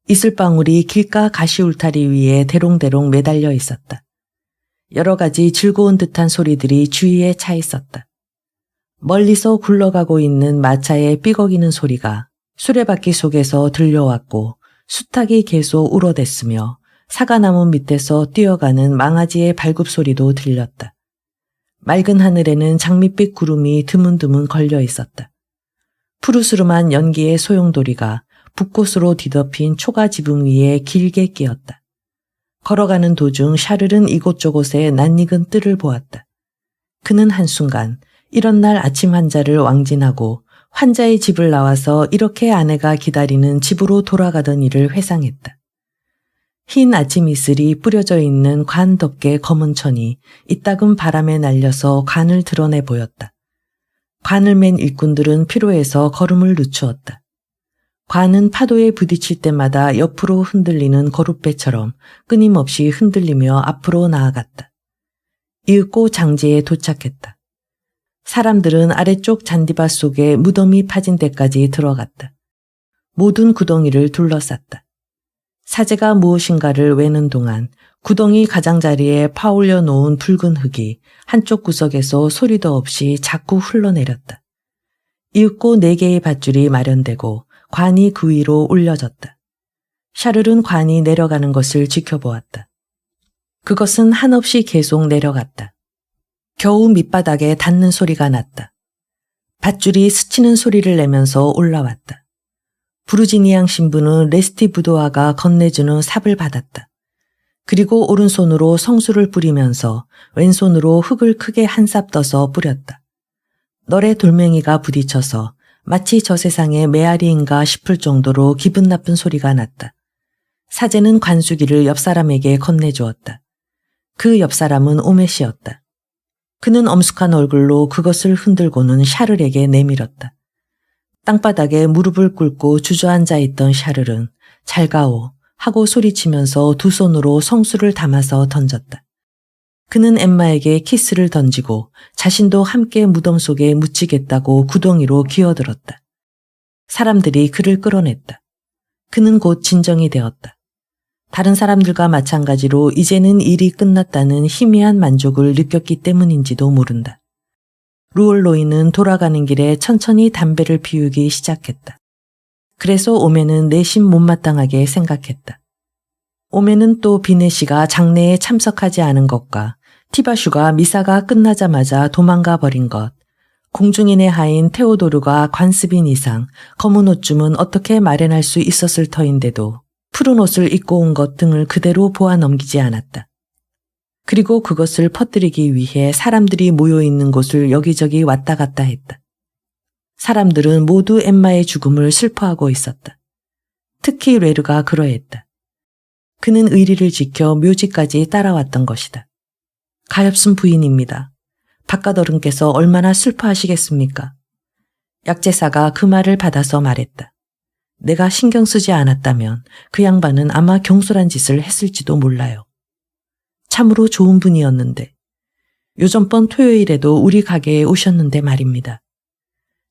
이슬방울이 길가 가시울타리 위에 대롱대롱 매달려 있었다. 여러 가지 즐거운 듯한 소리들이 주위에 차 있었다. 멀리서 굴러가고 있는 마차의 삐걱이는 소리가 수레바퀴 속에서 들려왔고 수탉이 계속 울어댔으며 사과나무 밑에서 뛰어가는 망아지의 발굽소리도 들렸다. 맑은 하늘에는 장밋빛 구름이 드문드문 걸려 있었다. 푸르스름한 연기의 소용돌이가 붓꽃으로 뒤덮인 초가 지붕 위에 길게 끼었다. 걸어가는 도중 샤를은 이곳저곳에 낯익은 뜰을 보았다. 그는 한순간 이런 날 아침 환자를 왕진하고 환자의 집을 나와서 이렇게 아내가 기다리는 집으로 돌아가던 일을 회상했다. 흰 아침 이슬이 뿌려져 있는 관 덮개 검은 천이 이따금 바람에 날려서 관을 드러내 보였다. 관을 맨 일꾼들은 피로해서 걸음을 늦추었다. 관은 파도에 부딪힐 때마다 옆으로 흔들리는 거룻배처럼 끊임없이 흔들리며 앞으로 나아갔다. 이윽고 장지에 도착했다. 사람들은 아래쪽 잔디밭 속에 무덤이 파진 데까지 들어갔다. 모든 구덩이를 둘러쌌다. 사제가 무엇인가를 외는 동안 구덩이 가장자리에 파올려 놓은 붉은 흙이 한쪽 구석에서 소리도 없이 자꾸 흘러내렸다. 이윽고 4개의 밧줄이 마련되고 관이 그 위로 올려졌다. 샤를은 관이 내려가는 것을 지켜보았다. 그것은 한없이 계속 내려갔다. 겨우 밑바닥에 닿는 소리가 났다. 밧줄이 스치는 소리를 내면서 올라왔다. 부르지니앙 신부는 레스티 부도아가 건네주는 삽을 받았다. 그리고 오른손으로 성수를 뿌리면서 왼손으로 흙을 크게 한 삽 떠서 뿌렸다. 널에 돌멩이가 부딪혀서 마치 저 세상의 메아리인가 싶을 정도로 기분 나쁜 소리가 났다. 사제는 관수기를 옆 사람에게 건네주었다. 그 옆 사람은 오메시였다. 그는 엄숙한 얼굴로 그것을 흔들고는 샤를에게 내밀었다. 땅바닥에 무릎을 꿇고 주저앉아 있던 샤를은 잘 가오 하고 소리치면서 두 손으로 성수를 담아서 던졌다. 그는 엠마에게 키스를 던지고 자신도 함께 무덤 속에 묻히겠다고 구덩이로 기어들었다. 사람들이 그를 끌어냈다. 그는 곧 진정이 되었다. 다른 사람들과 마찬가지로 이제는 일이 끝났다는 희미한 만족을 느꼈기 때문인지도 모른다. 루올로이는 돌아가는 길에 천천히 담배를 피우기 시작했다. 그래서 오메는 내심 못마땅하게 생각했다. 오메는 또 비네시가 장례에 참석하지 않은 것과 티바슈가 미사가 끝나자마자 도망가 버린 것, 공중인의 하인 테오도르가 관습인 이상 검은 옷줌은 어떻게 마련할 수 있었을 터인데도 푸른 옷을 입고 온 것 등을 그대로 보아 넘기지 않았다. 그리고 그것을 퍼뜨리기 위해 사람들이 모여있는 곳을 여기저기 왔다 갔다 했다. 사람들은 모두 엠마의 죽음을 슬퍼하고 있었다. 특히 레르가 그러했다. 그는 의리를 지켜 묘지까지 따라왔던 것이다. 가엾은 부인입니다. 바깥어른께서 얼마나 슬퍼하시겠습니까? 약제사가 그 말을 받아서 말했다. 내가 신경 쓰지 않았다면 그 양반은 아마 경솔한 짓을 했을지도 몰라요. 참으로 좋은 분이었는데 요전번 토요일에도 우리 가게에 오셨는데 말입니다.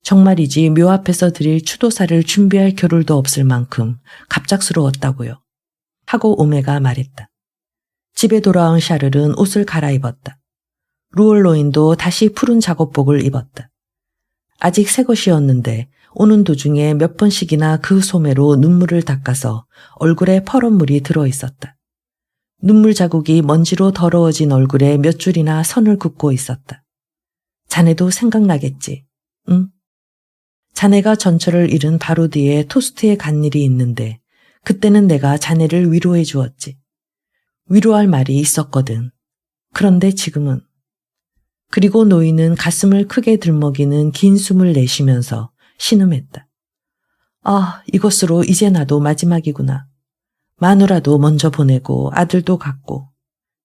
정말이지 묘 앞에서 드릴 추도사를 준비할 겨를도 없을 만큼 갑작스러웠다고요. 하고 오메가 말했다. 집에 돌아온 샤를은 옷을 갈아입었다. 루올로인도 다시 푸른 작업복을 입었다. 아직 새 것이었는데 오는 도중에 몇 번씩이나 그 소매로 눈물을 닦아서 얼굴에 퍼런물이 들어있었다. 눈물 자국이 먼지로 더러워진 얼굴에 몇 줄이나 선을 긋고 있었다. 자네도 생각나겠지, 응? 자네가 전철을 잃은 바로 뒤에 토스트에 간 일이 있는데 그때는 내가 자네를 위로해 주었지. 위로할 말이 있었거든. 그런데 지금은. 그리고 노인은 가슴을 크게 들먹이는 긴 숨을 내쉬면서 신음했다. 아, 이것으로 이제 나도 마지막이구나. 마누라도 먼저 보내고 아들도 갔고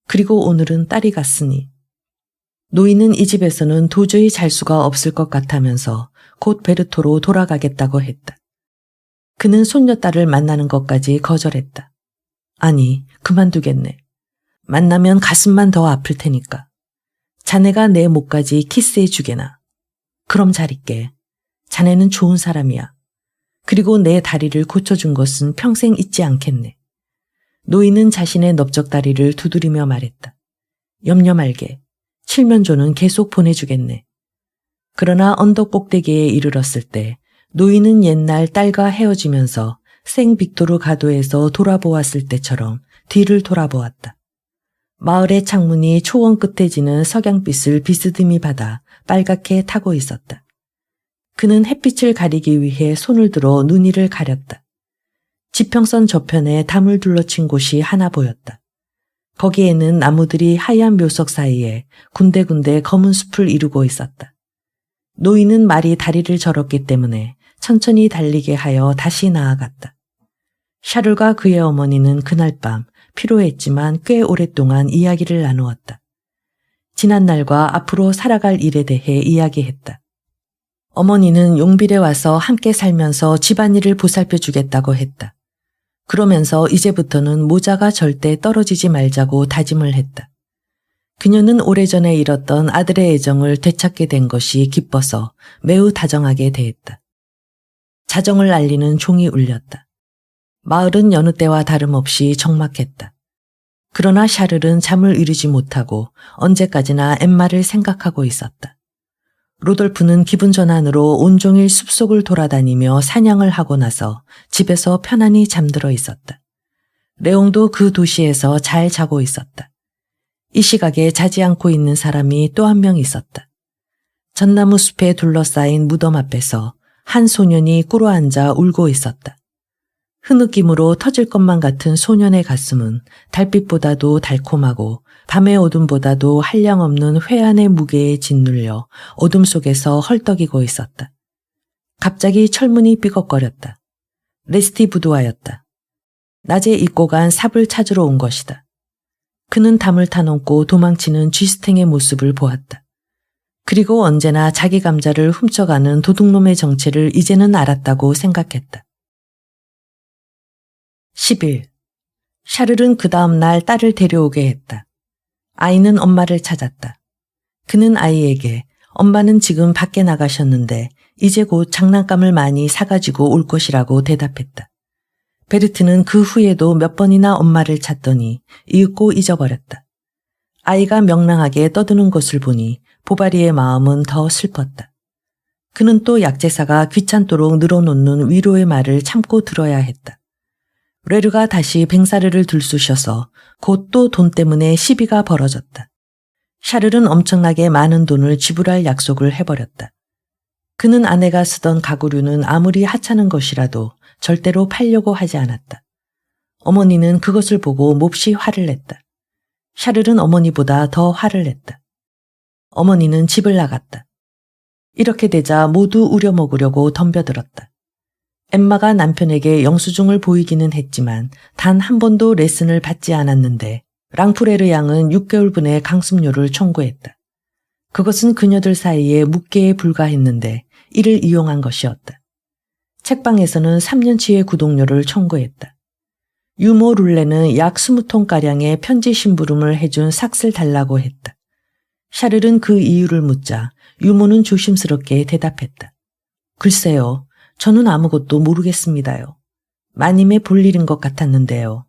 그리고 오늘은 딸이 갔으니. 노인은 이 집에서는 도저히 잘 수가 없을 것 같다면서 곧 베르토로 돌아가겠다고 했다. 그는 손녀딸을 만나는 것까지 거절했다. 아니, 그만두겠네. 만나면 가슴만 더 아플 테니까. 자네가 내 목까지 키스해 주게나. 그럼 잘 있게. 자네는 좋은 사람이야. 그리고 내 다리를 고쳐준 것은 평생 잊지 않겠네. 노인은 자신의 넓적다리를 두드리며 말했다. 염려 말게. 칠면조는 계속 보내주겠네. 그러나 언덕 꼭대기에 이르렀을 때 노인은 옛날 딸과 헤어지면서 생 빅토르 가도에서 돌아보았을 때처럼 뒤를 돌아보았다. 마을의 창문이 초원 끝에 지는 석양빛을 비스듬히 받아 빨갛게 타고 있었다. 그는 햇빛을 가리기 위해 손을 들어 눈이를 가렸다. 지평선 저편에 담을 둘러친 곳이 하나 보였다. 거기에는 나무들이 하얀 묘석 사이에 군데군데 검은 숲을 이루고 있었다. 노인은 말이 다리를 저었기 때문에 천천히 달리게 하여 다시 나아갔다. 샤를과 그의 어머니는 그날 밤 피로했지만 꽤 오랫동안 이야기를 나누었다. 지난 날과 앞으로 살아갈 일에 대해 이야기했다. 어머니는 용빌에 와서 함께 살면서 집안일을 보살펴 주겠다고 했다. 그러면서 이제부터는 모자가 절대 떨어지지 말자고 다짐을 했다. 그녀는 오래전에 잃었던 아들의 애정을 되찾게 된 것이 기뻐서 매우 다정하게 대했다. 자정을 알리는 종이 울렸다. 마을은 여느 때와 다름없이 적막했다. 그러나 샤를은 잠을 이루지 못하고 언제까지나 엠마를 생각하고 있었다. 로돌프는 기분 전환으로 온종일 숲속을 돌아다니며 사냥을 하고 나서 집에서 편안히 잠들어 있었다. 레옹도 그 도시에서 잘 자고 있었다. 이 시각에 자지 않고 있는 사람이 또 한 명 있었다. 전나무 숲에 둘러싸인 무덤 앞에서 한 소년이 꿇어앉아 울고 있었다. 흐느낌으로 터질 것만 같은 소년의 가슴은 달빛보다도 달콤하고 밤의 어둠보다도 한량없는 회한의 무게에 짓눌려 어둠 속에서 헐떡이고 있었다. 갑자기 철문이 삐걱거렸다. 레스티 부두하였다. 낮에 잊고 간 삽을 찾으러 온 것이다. 그는 담을 타놓고 도망치는 쥐스탱의 모습을 보았다. 그리고 언제나 자기 감자를 훔쳐가는 도둑놈의 정체를 이제는 알았다고 생각했다. 10일. 샤를은 그 다음 날 딸을 데려오게 했다. 아이는 엄마를 찾았다. 그는 아이에게 엄마는 지금 밖에 나가셨는데 이제 곧 장난감을 많이 사가지고 올 것이라고 대답했다. 베르트는 그 후에도 몇 번이나 엄마를 찾더니 잊고 잊어버렸다. 아이가 명랑하게 떠드는 것을 보니 보바리의 마음은 더 슬펐다. 그는 또 약제사가 귀찮도록 늘어놓는 위로의 말을 참고 들어야 했다. 레르가 다시 뱅사르를 들쑤셔서 곧 또 돈 때문에 시비가 벌어졌다. 샤를은 엄청나게 많은 돈을 지불할 약속을 해버렸다. 그는 아내가 쓰던 가구류는 아무리 하찮은 것이라도 절대로 팔려고 하지 않았다. 어머니는 그것을 보고 몹시 화를 냈다. 샤를은 어머니보다 더 화를 냈다. 어머니는 집을 나갔다. 이렇게 되자 모두 우려먹으려고 덤벼들었다. 엠마가 남편에게 영수증을 보이기는 했지만 단 한 번도 레슨을 받지 않았는데 랑프레르 양은 6개월분의 강습료를 청구했다. 그것은 그녀들 사이에 묵계에 불과했는데 이를 이용한 것이었다. 책방에서는 3년치의 구독료를 청구했다. 유모 룰레는 약 20통가량의 편지 심부름을 해준 삭스를 달라고 했다. 샤를은 그 이유를 묻자 유모는 조심스럽게 대답했다. 글쎄요. 저는 아무것도 모르겠습니다요. 마님의 볼 일인 것 같았는데요.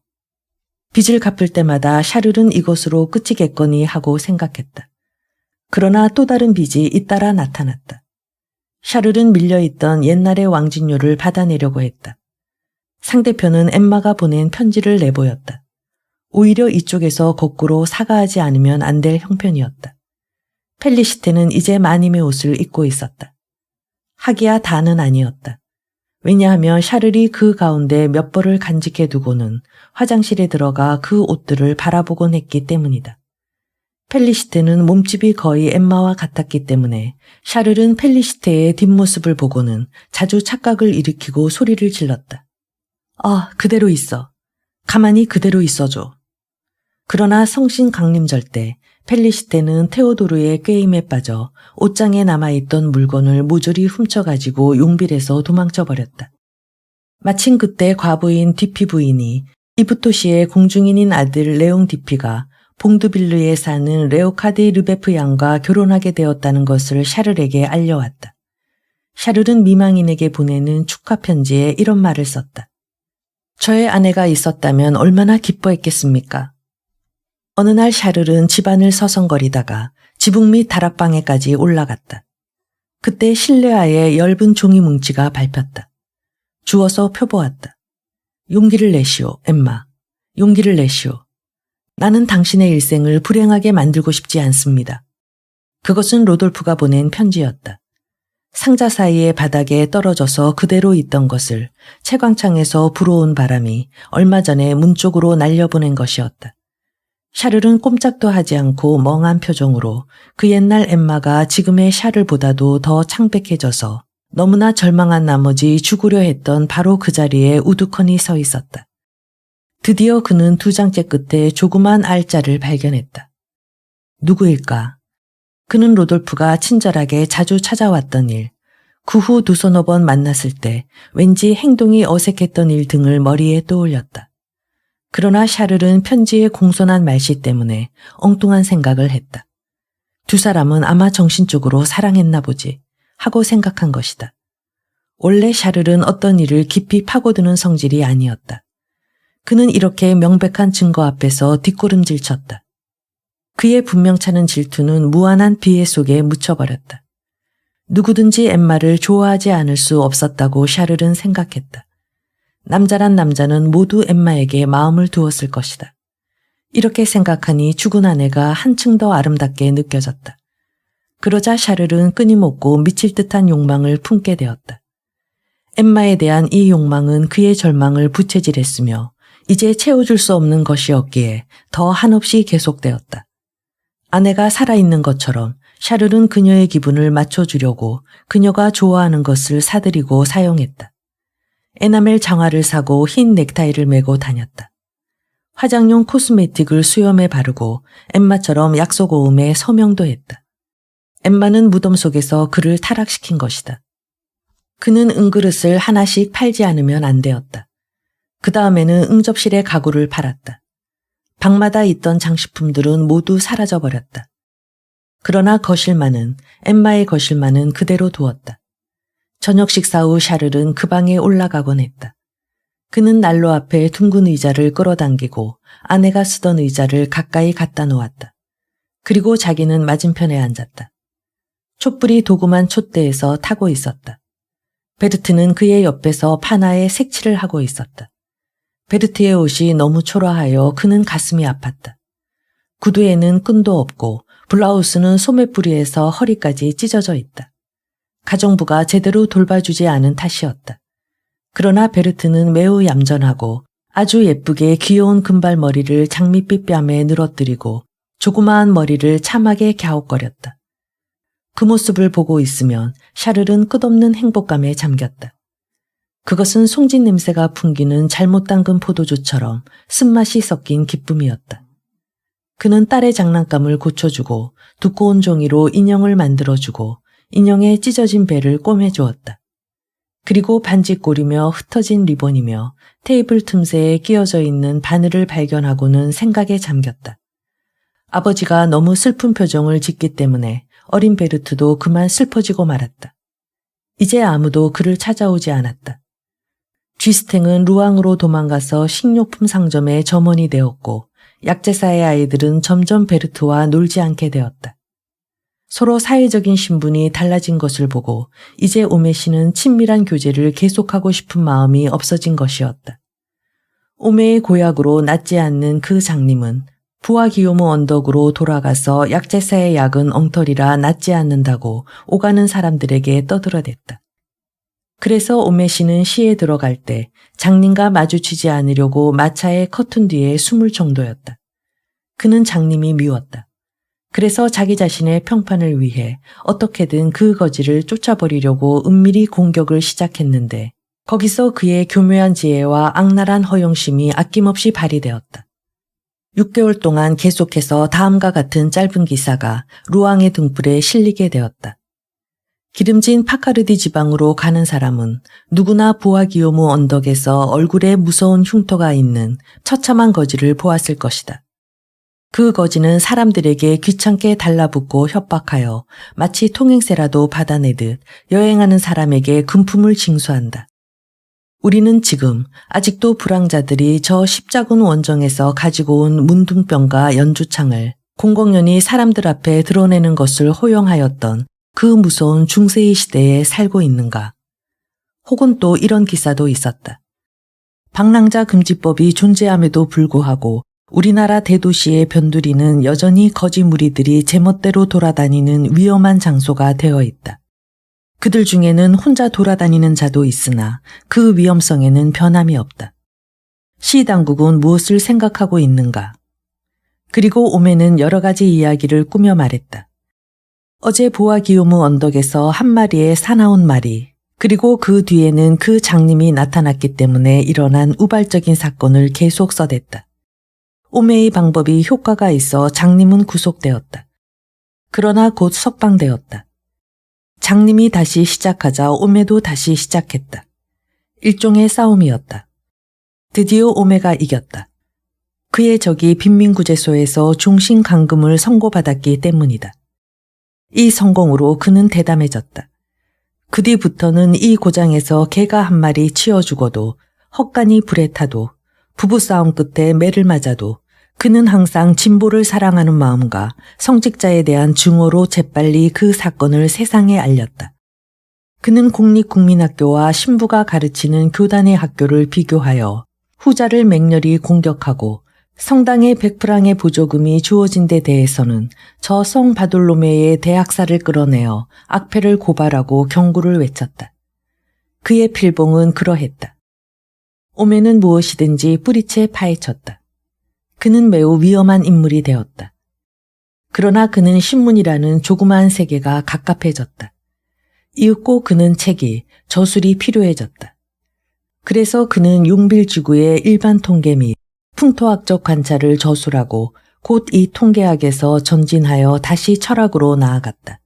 빚을 갚을 때마다 샤를은 이것으로 끝이겠거니 하고 생각했다. 그러나 또 다른 빚이 잇따라 나타났다. 샤를은 밀려있던 옛날의 왕진료를 받아내려고 했다. 상대편은 엠마가 보낸 편지를 내보였다. 오히려 이쪽에서 거꾸로 사과하지 않으면 안 될 형편이었다. 펠리시테는 이제 마님의 옷을 입고 있었다. 하기야 다는 아니었다. 왜냐하면 샤를이 그 가운데 몇 벌을 간직해 두고는 화장실에 들어가 그 옷들을 바라보곤 했기 때문이다. 펠리시테는 몸집이 거의 엠마와 같았기 때문에 샤를은 펠리시테의 뒷모습을 보고는 자주 착각을 일으키고 소리를 질렀다. 아, 그대로 있어. 가만히 그대로 있어줘. 그러나 성신 강림절 때 펠리시테는 테오도르의 꾀임에 빠져 옷장에 남아있던 물건을 모조리 훔쳐가지고 용빌에서 도망쳐버렸다. 마침 그때 과부인 디피 부인이 이브토시의 공중인인 아들 레옹 디피가 봉두빌르에 사는 레오카디 르베프 양과 결혼하게 되었다는 것을 샤를에게 알려왔다. 샤를은 미망인에게 보내는 축하 편지에 이런 말을 썼다. 저의 아내가 있었다면 얼마나 기뻐했겠습니까? 어느 날 샤를은 집안을 서성거리다가 지붕 및 다락방에까지 올라갔다. 그때 실내화에 엷은 종이 뭉치가 밟혔다. 주워서 펴보았다. 용기를 내시오, 엠마. 용기를 내시오. 나는 당신의 일생을 불행하게 만들고 싶지 않습니다. 그것은 로돌프가 보낸 편지였다. 상자 사이의 바닥에 떨어져서 그대로 있던 것을 채광창에서 불어온 바람이 얼마 전에 문 쪽으로 날려보낸 것이었다. 샤를은 꼼짝도 하지 않고 멍한 표정으로 그 옛날 엠마가 지금의 샤를보다도 더 창백해져서 너무나 절망한 나머지 죽으려 했던 바로 그 자리에 우두커니 서 있었다. 드디어 그는 두 장째 끝에 조그만 알자를 발견했다. 누구일까? 그는 로돌프가 친절하게 자주 찾아왔던 일, 그 후 두서너 번 만났을 때 왠지 행동이 어색했던 일 등을 머리에 떠올렸다. 그러나 샤를은 편지의 공손한 말씨 때문에 엉뚱한 생각을 했다. 두 사람은 아마 정신적으로 사랑했나 보지 하고 생각한 것이다. 원래 샤를은 어떤 일을 깊이 파고드는 성질이 아니었다. 그는 이렇게 명백한 증거 앞에서 뒷걸음질 쳤다. 그의 분명찮은 질투는 무한한 비애 속에 묻혀버렸다. 누구든지 엠마를 좋아하지 않을 수 없었다고 샤를은 생각했다. 남자란 남자는 모두 엠마에게 마음을 두었을 것이다. 이렇게 생각하니 죽은 아내가 한층 더 아름답게 느껴졌다. 그러자 샤를은 끊임없고 미칠 듯한 욕망을 품게 되었다. 엠마에 대한 이 욕망은 그의 절망을 부채질했으며 이제 채워줄 수 없는 것이었기에 더 한없이 계속되었다. 아내가 살아있는 것처럼 샤를은 그녀의 기분을 맞춰주려고 그녀가 좋아하는 것을 사들이고 사용했다. 에나멜 장화를 사고 흰 넥타이를 메고 다녔다. 화장용 코스메틱을 수염에 바르고 엠마처럼 약속오음에 서명도 했다. 엠마는 무덤 속에서 그를 타락시킨 것이다. 그는 은그릇을 하나씩 팔지 않으면 안 되었다. 그 다음에는 응접실의 가구를 팔았다. 방마다 있던 장식품들은 모두 사라져버렸다. 그러나 엠마의 거실만은 그대로 두었다. 저녁 식사 후 샤를은 그 방에 올라가곤 했다. 그는 난로 앞에 둥근 의자를 끌어당기고 아내가 쓰던 의자를 가까이 갖다 놓았다. 그리고 자기는 맞은편에 앉았다. 촛불이 도구만 촛대에서 타고 있었다. 베르트는 그의 옆에서 파나에 색칠을 하고 있었다. 베르트의 옷이 너무 초라하여 그는 가슴이 아팠다. 구두에는 끈도 없고 블라우스는 소매뿌리에서 허리까지 찢어져 있다. 가정부가 제대로 돌봐주지 않은 탓이었다. 그러나 베르트는 매우 얌전하고 아주 예쁘게 귀여운 금발머리를 장밋빛 뺨에 늘어뜨리고 조그마한 머리를 참하게 갸웃거렸다. 그 모습을 보고 있으면 샤를은 끝없는 행복감에 잠겼다. 그것은 송진 냄새가 풍기는 잘못 담근 포도주처럼 쓴맛이 섞인 기쁨이었다. 그는 딸의 장난감을 고쳐주고 두꺼운 종이로 인형을 만들어주고 인형의 찢어진 배를 꿰매주었다. 그리고 반짓골이며 흩어진 리본이며 테이블 틈새에 끼어져 있는 바늘을 발견하고는 생각에 잠겼다. 아버지가 너무 슬픈 표정을 짓기 때문에 어린 베르트도 그만 슬퍼지고 말았다. 이제 아무도 그를 찾아오지 않았다. 쥐스탱은 루앙으로 도망가서 식료품 상점의 점원이 되었고 약제사의 아이들은 점점 베르트와 놀지 않게 되었다. 서로 사회적인 신분이 달라진 것을 보고 이제 오메 씨는 친밀한 교제를 계속하고 싶은 마음이 없어진 것이었다. 오메의 고약으로 낫지 않는 그 장님은 부하기요무 언덕으로 돌아가서 약제사의 약은 엉터리라 낫지 않는다고 오가는 사람들에게 떠들어댔다. 그래서 오메 씨는 시에 들어갈 때 장님과 마주치지 않으려고 마차의 커튼 뒤에 숨을 정도였다. 그는 장님이 미웠다. 그래서 자기 자신의 평판을 위해 어떻게든 그 거지를 쫓아버리려고 은밀히 공격을 시작했는데 거기서 그의 교묘한 지혜와 악랄한 허영심이 아낌없이 발휘되었다. 6개월 동안 계속해서 다음과 같은 짧은 기사가 루앙의 등불에 실리게 되었다. 기름진 파카르디 지방으로 가는 사람은 누구나 부하기요무 언덕에서 얼굴에 무서운 흉터가 있는 처참한 거지를 보았을 것이다. 그 거지는 사람들에게 귀찮게 달라붙고 협박하여 마치 통행세라도 받아내듯 여행하는 사람에게 금품을 징수한다. 우리는 지금 아직도 불황자들이 저 십자군 원정에서 가지고 온 문둥병과 연주창을 공공연히 사람들 앞에 드러내는 것을 허용하였던 그 무서운 중세의 시대에 살고 있는가? 혹은 또 이런 기사도 있었다. 방랑자 금지법이 존재함에도 불구하고 우리나라 대도시의 변두리는 여전히 거지 무리들이 제멋대로 돌아다니는 위험한 장소가 되어 있다. 그들 중에는 혼자 돌아다니는 자도 있으나 그 위험성에는 변함이 없다. 시당국은 무엇을 생각하고 있는가? 그리고 오메는 여러 가지 이야기를 꾸며 말했다. 어제 부하기요무 언덕에서 한 마리의 사나운 말이 그리고 그 뒤에는 그 장님이 나타났기 때문에 일어난 우발적인 사건을 계속 써댔다. 오메의 방법이 효과가 있어 장님은 구속되었다. 그러나 곧 석방되었다. 장님이 다시 시작하자 오메도 다시 시작했다. 일종의 싸움이었다. 드디어 오메가 이겼다. 그의 적이 빈민구제소에서 종신 감금을 선고받았기 때문이다. 이 성공으로 그는 대담해졌다. 그 뒤부터는 이 고장에서 개가 한 마리 치어 죽어도 헛간이 불에 타도 부부싸움 끝에 매를 맞아도 그는 항상 진보를 사랑하는 마음과 성직자에 대한 증오로 재빨리 그 사건을 세상에 알렸다. 그는 공립국민학교와 신부가 가르치는 교단의 학교를 비교하여 후자를 맹렬히 공격하고 성당의 100프랑의 보조금이 주어진 데 대해서는 저 성 바돌로메의 대학살을 끌어내어 악패를 고발하고 경고를 외쳤다. 그의 필봉은 그러했다. 오메는 무엇이든지 뿌리채 파헤쳤다. 그는 매우 위험한 인물이 되었다. 그러나 그는 신문이라는 조그마한 세계가 갑갑해졌다. 이윽고 그는 책이, 저술이 필요해졌다. 그래서 그는 용빌지구의 일반 통계 및 풍토학적 관찰을 저술하고 곧 이 통계학에서 전진하여 다시 철학으로 나아갔다.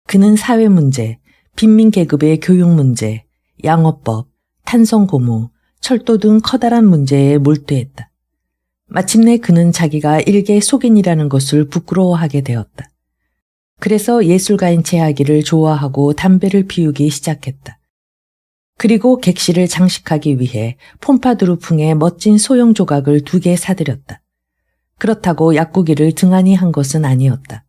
그는 사회 문제, 빈민 계급의 교육 문제, 양어법, 탄성 고무, 철도 등 커다란 문제에 몰두했다. 마침내 그는 자기가 일개 속인이라는 것을 부끄러워하게 되었다. 그래서 예술가인 체하기를 좋아하고 담배를 피우기 시작했다. 그리고 객실을 장식하기 위해 폼파두르풍의 멋진 소형 조각을 2개 사들였다. 그렇다고 약국일을 등한히 한 것은 아니었다.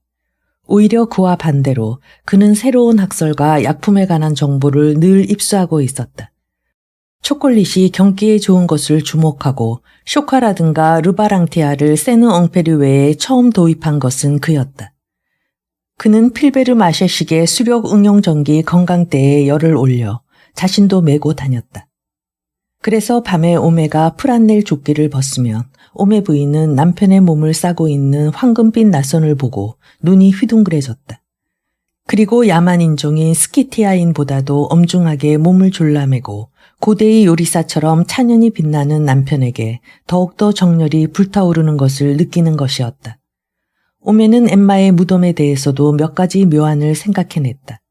오히려 그와 반대로 그는 새로운 학설과 약품에 관한 정보를 늘 입수하고 있었다. 초콜릿이 경기에 좋은 것을 주목하고 쇼카라든가 르바랑티아를 세느 엉페르웨에 처음 도입한 것은 그였다. 그는 필베르 마셰식의 수력 응용전기 건강대에 열을 올려 자신도 메고 다녔다. 그래서 밤에 오메가 프란넬 조끼를 벗으면 오메 부인은 남편의 몸을 싸고 있는 황금빛 나선을 보고 눈이 휘둥그레졌다. 그리고 야만 인종인 스키티아인보다도 엄중하게 몸을 졸라매고 고대의 요리사처럼 찬연히 빛나는 남편에게 더욱더 정열이 불타오르는 것을 느끼는 것이었다. 오메는 엠마의 무덤에 대해서도 몇 가지 묘안을 생각해냈다.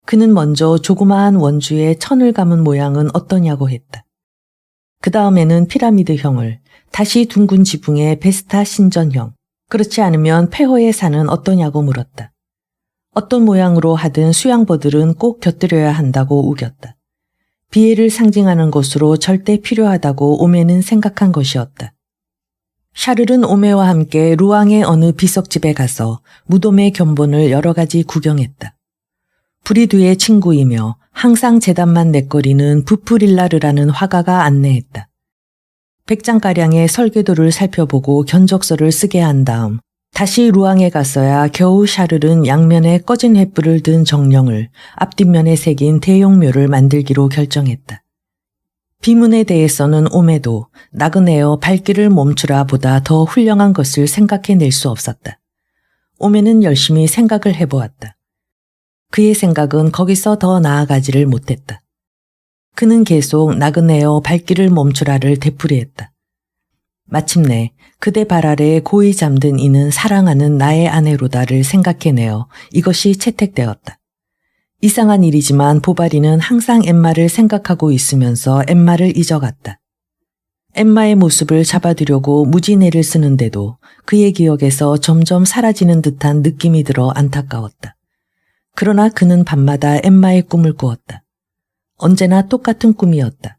그는 먼저 조그마한 원주에 천을 감은 모양은 어떠냐고 했다. 그 다음에는 피라미드형을, 다시 둥근 지붕의 베스타 신전형, 그렇지 않으면 폐허의 산은 어떠냐고 물었다. 어떤 모양으로 하든 수양버들은 꼭 곁들여야 한다고 우겼다. 비애를 상징하는 것으로 절대 필요하다고 오메는 생각한 것이었다. 샤를은 오메와 함께 루앙의 어느 비석집에 가서 무덤의 견본을 여러 가지 구경했다. 브리두의 친구이며 항상 재단만 내거리는 부프릴라르라는 화가가 안내했다. 100장가량의 설계도를 살펴보고 견적서를 쓰게 한 다음 다시 루앙에 갔어야 겨우 샤를은 양면에 꺼진 횃불을 든 정령을 앞뒷면에 새긴 대용묘를 만들기로 결정했다. 비문에 대해서는 오메도 나그네어 발길을 멈추라 보다 더 훌륭한 것을 생각해낼 수 없었다. 오메는 열심히 생각을 해보았다. 그의 생각은 거기서 더 나아가지를 못했다. 그는 계속 나그네어 발길을 멈추라를 되풀이했다. 마침내 그대 발 아래에 고이 잠든 이는 사랑하는 나의 아내로다를 생각해내어 이것이 채택되었다. 이상한 일이지만 보바리는 항상 엠마를 생각하고 있으면서 엠마를 잊어갔다. 엠마의 모습을 잡아두려고 무지내를 쓰는데도 그의 기억에서 점점 사라지는 듯한 느낌이 들어 안타까웠다. 그러나 그는 밤마다 엠마의 꿈을 꾸었다. 언제나 똑같은 꿈이었다.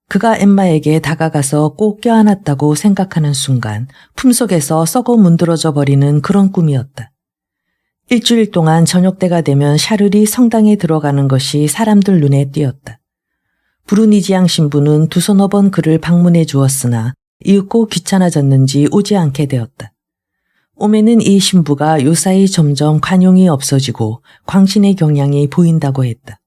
그가 엠마에게 다가가서 꼭 껴안았다고 생각하는 순간 품속에서 썩어 문드러져 버리는 그런 꿈이었다. 일주일 동안 저녁때가 되면 샤를이 성당에 들어가는 것이 사람들 눈에 띄었다. 부르니지앙 신부는 2서너 번 그를 방문해 주었으나 이윽고 귀찮아졌는지 오지 않게 되었다. 오메는 이 신부가 요사이 점점 관용이 없어지고 광신의 경향이 보인다고 했다.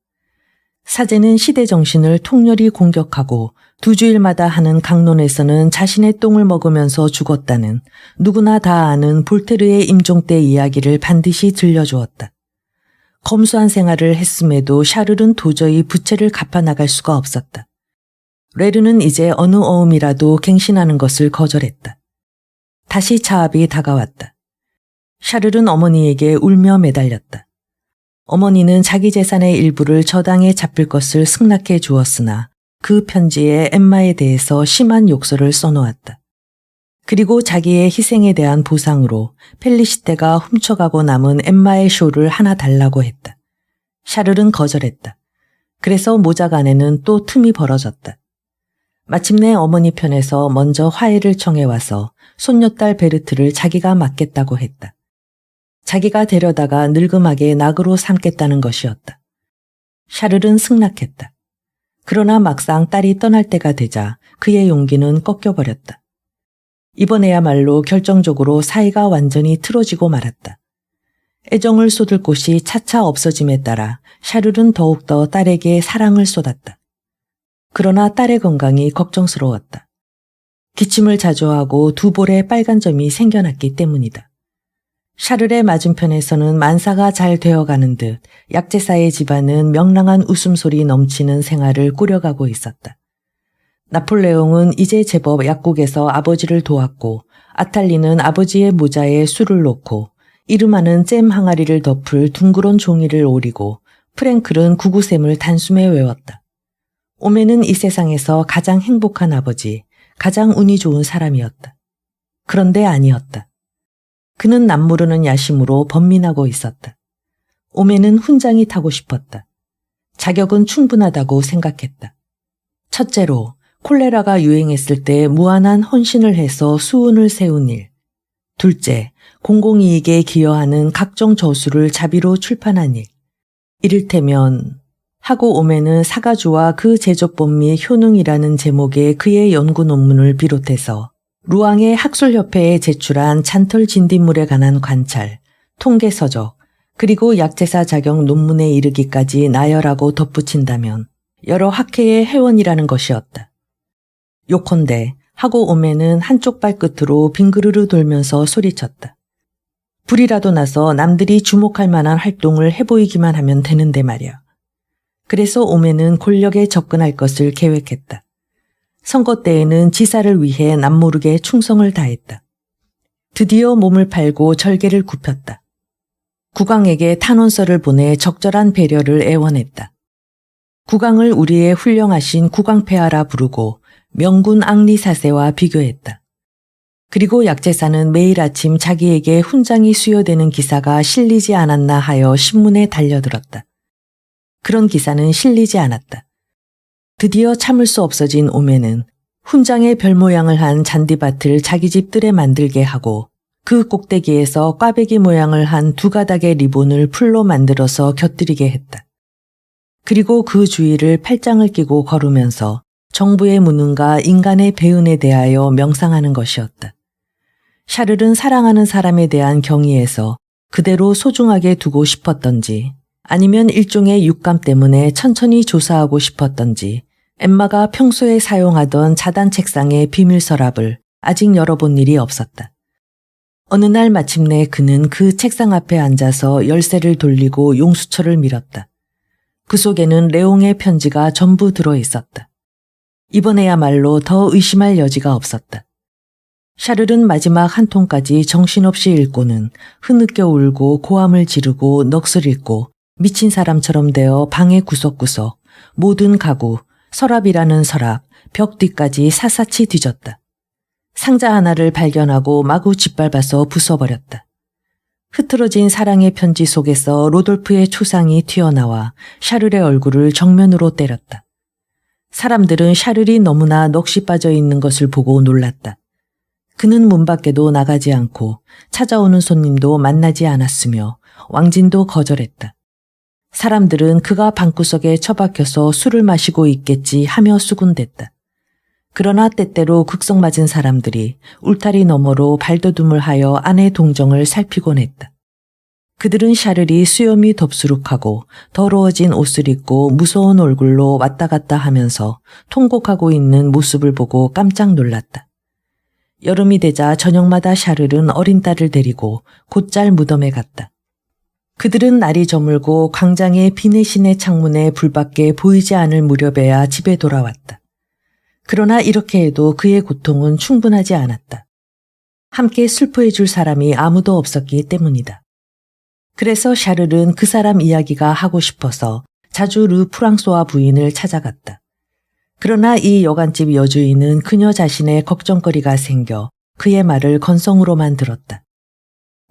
사제는 시대 정신을 통렬히 공격하고 2주일마다 하는 강론에서는 자신의 똥을 먹으면서 죽었다는 누구나 다 아는 볼테르의 임종 때 이야기를 반드시 들려주었다. 검소한 생활을 했음에도 샤를은 도저히 부채를 갚아나갈 수가 없었다. 레르는 이제 어느 어음이라도 갱신하는 것을 거절했다. 다시 차압이 다가왔다. 샤를은 어머니에게 울며 매달렸다. 어머니는 자기 재산의 일부를 저당에 잡힐 것을 승낙해 주었으나 그 편지에 엠마에 대해서 심한 욕설을 써놓았다. 그리고 자기의 희생에 대한 보상으로 펠리시테가 훔쳐가고 남은 엠마의 쇼를 하나 달라고 했다. 샤를은 거절했다. 그래서 모작 안에는 또 틈이 벌어졌다. 마침내 어머니 편에서 먼저 화해를 청해와서 손녀딸 베르트를 자기가 맡겠다고 했다. 자기가 데려다가 늙음하게 낙으로 삼겠다는 것이었다. 샤를은 승낙했다. 그러나 막상 딸이 떠날 때가 되자 그의 용기는 꺾여버렸다. 이번에야말로 결정적으로 사이가 완전히 틀어지고 말았다. 애정을 쏟을 곳이 차차 없어짐에 따라 샤를은 더욱더 딸에게 사랑을 쏟았다. 그러나 딸의 건강이 걱정스러웠다. 기침을 자주 하고 두 볼에 빨간 점이 생겨났기 때문이다. 샤를의 맞은편에서는 만사가 잘 되어가는 듯 약제사의 집안은 명랑한 웃음소리 넘치는 생활을 꾸려가고 있었다. 나폴레옹은 이제 제법 약국에서 아버지를 도왔고 아탈리는 아버지의 모자에 술을 놓고 이름하는 잼 항아리를 덮을 둥그런 종이를 오리고 프랭클은 구구셈을 단숨에 외웠다. 오메는 이 세상에서 가장 행복한 아버지, 가장 운이 좋은 사람이었다. 그런데 아니었다. 그는 남모르는 야심으로 번민하고 있었다. 오메는 훈장이 타고 싶었다. 자격은 충분하다고 생각했다. 첫째로 콜레라가 유행했을 때 무한한 헌신을 해서 수운을 세운 일. 둘째, 공공이익에 기여하는 각종 저수를 자비로 출판한 일. 이를테면 하고 오메는 사가주와 그 제조법 및 효능이라는 제목의 그의 연구 논문을 비롯해서 루앙의 학술협회에 제출한 잔털 진딧물에 관한 관찰, 통계서적, 그리고 약제사 자격 논문에 이르기까지 나열하고 덧붙인다면 여러 학회의 회원이라는 것이었다. 요컨대 하고 오메는 한쪽 발끝으로 빙그르르 돌면서 소리쳤다. 불이라도 나서 남들이 주목할 만한 활동을 해보이기만 하면 되는데 말이야. 그래서 오메는 권력에 접근할 것을 계획했다. 선거 때에는 지사를 위해 남모르게 충성을 다했다. 드디어 몸을 팔고 절개를 굽혔다. 국왕에게 탄원서를 보내 적절한 배려를 애원했다. 국왕을 우리의 훌륭하신 국왕폐하라 부르고 명군 앙리사세와 비교했다. 그리고 약제사는 매일 아침 자기에게 훈장이 수여되는 기사가 실리지 않았나 하여 신문에 달려들었다. 그런 기사는 실리지 않았다. 드디어 참을 수 없어진 오메는 훈장의 별 모양을 한 잔디밭을 자기 집 뜰에 만들게 하고 그 꼭대기에서 꽈배기 모양을 한 두 가닥의 리본을 풀로 만들어서 곁들이게 했다. 그리고 그 주위를 팔짱을 끼고 걸으면서 정부의 무능과 인간의 배은에 대하여 명상하는 것이었다. 샤를은 사랑하는 사람에 대한 경의에서 그대로 소중하게 두고 싶었던지 아니면 일종의 육감 때문에 천천히 조사하고 싶었던지 엠마가 평소에 사용하던 자단 책상의 비밀 서랍을 아직 열어본 일이 없었다. 어느 날 마침내 그는 그 책상 앞에 앉아서 열쇠를 돌리고 용수철을 밀었다. 그 속에는 레옹의 편지가 전부 들어 있었다. 이번에야말로 더 의심할 여지가 없었다. 샤를은 마지막 한 통까지 정신없이 읽고는 흐느껴 울고 고함을 지르고 넋을 잃고 미친 사람처럼 되어 방의 구석구석, 모든 가구, 서랍이라는 서랍, 벽 뒤까지 샅샅이 뒤졌다. 상자 하나를 발견하고 마구 짓밟아서 부숴버렸다. 흐트러진 사랑의 편지 속에서 로돌프의 초상이 튀어나와 샤를의 얼굴을 정면으로 때렸다. 사람들은 샤를이 너무나 넋이 빠져 있는 것을 보고 놀랐다. 그는 문 밖에도 나가지 않고 찾아오는 손님도 만나지 않았으며 왕진도 거절했다. 사람들은 그가 방구석에 처박혀서 술을 마시고 있겠지 하며 수군댔다. 그러나 때때로 극성맞은 사람들이 울타리 너머로 발돋움을 하여 안의 동정을 살피곤 했다. 그들은 샤를이 수염이 덥수룩하고 더러워진 옷을 입고 무서운 얼굴로 왔다 갔다 하면서 통곡하고 있는 모습을 보고 깜짝 놀랐다. 여름이 되자 저녁마다 샤를은 어린 딸을 데리고 곧잘 무덤에 갔다. 그들은 날이 저물고 광장의 비내신의 창문에 불밖에 보이지 않을 무렵에야 집에 돌아왔다. 그러나 이렇게 해도 그의 고통은 충분하지 않았다. 함께 슬퍼해 줄 사람이 아무도 없었기 때문이다. 그래서 샤를은 그 사람 이야기가 하고 싶어서 자주 르 프랑소아 부인을 찾아갔다. 그러나 이 여관집 여주인은 그녀 자신의 걱정거리가 생겨 그의 말을 건성으로만 들었다.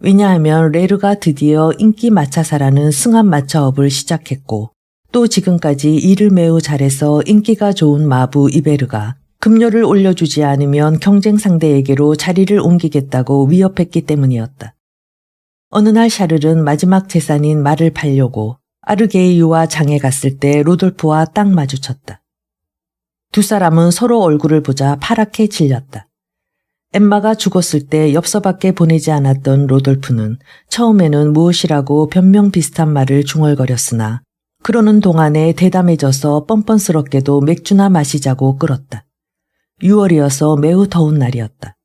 왜냐하면 레르가 드디어 인기 마차사라는 승합 마차업을 시작했고 또 지금까지 일을 매우 잘해서 인기가 좋은 마부 이베르가 급료를 올려주지 않으면 경쟁 상대에게로 자리를 옮기겠다고 위협했기 때문이었다. 어느 날 샤를은 마지막 재산인 말을 팔려고 아르게이유와 장에 갔을 때 로돌프와 딱 마주쳤다. 두 사람은 서로 얼굴을 보자 파랗게 질렸다. 엠마가 죽었을 때 엽서밖에 보내지 않았던 로돌프는 처음에는 무엇이라고 변명 비슷한 말을 중얼거렸으나 그러는 동안에 대담해져서 뻔뻔스럽게도 맥주나 마시자고 끌었다. 6월이어서 매우 더운 날이었다.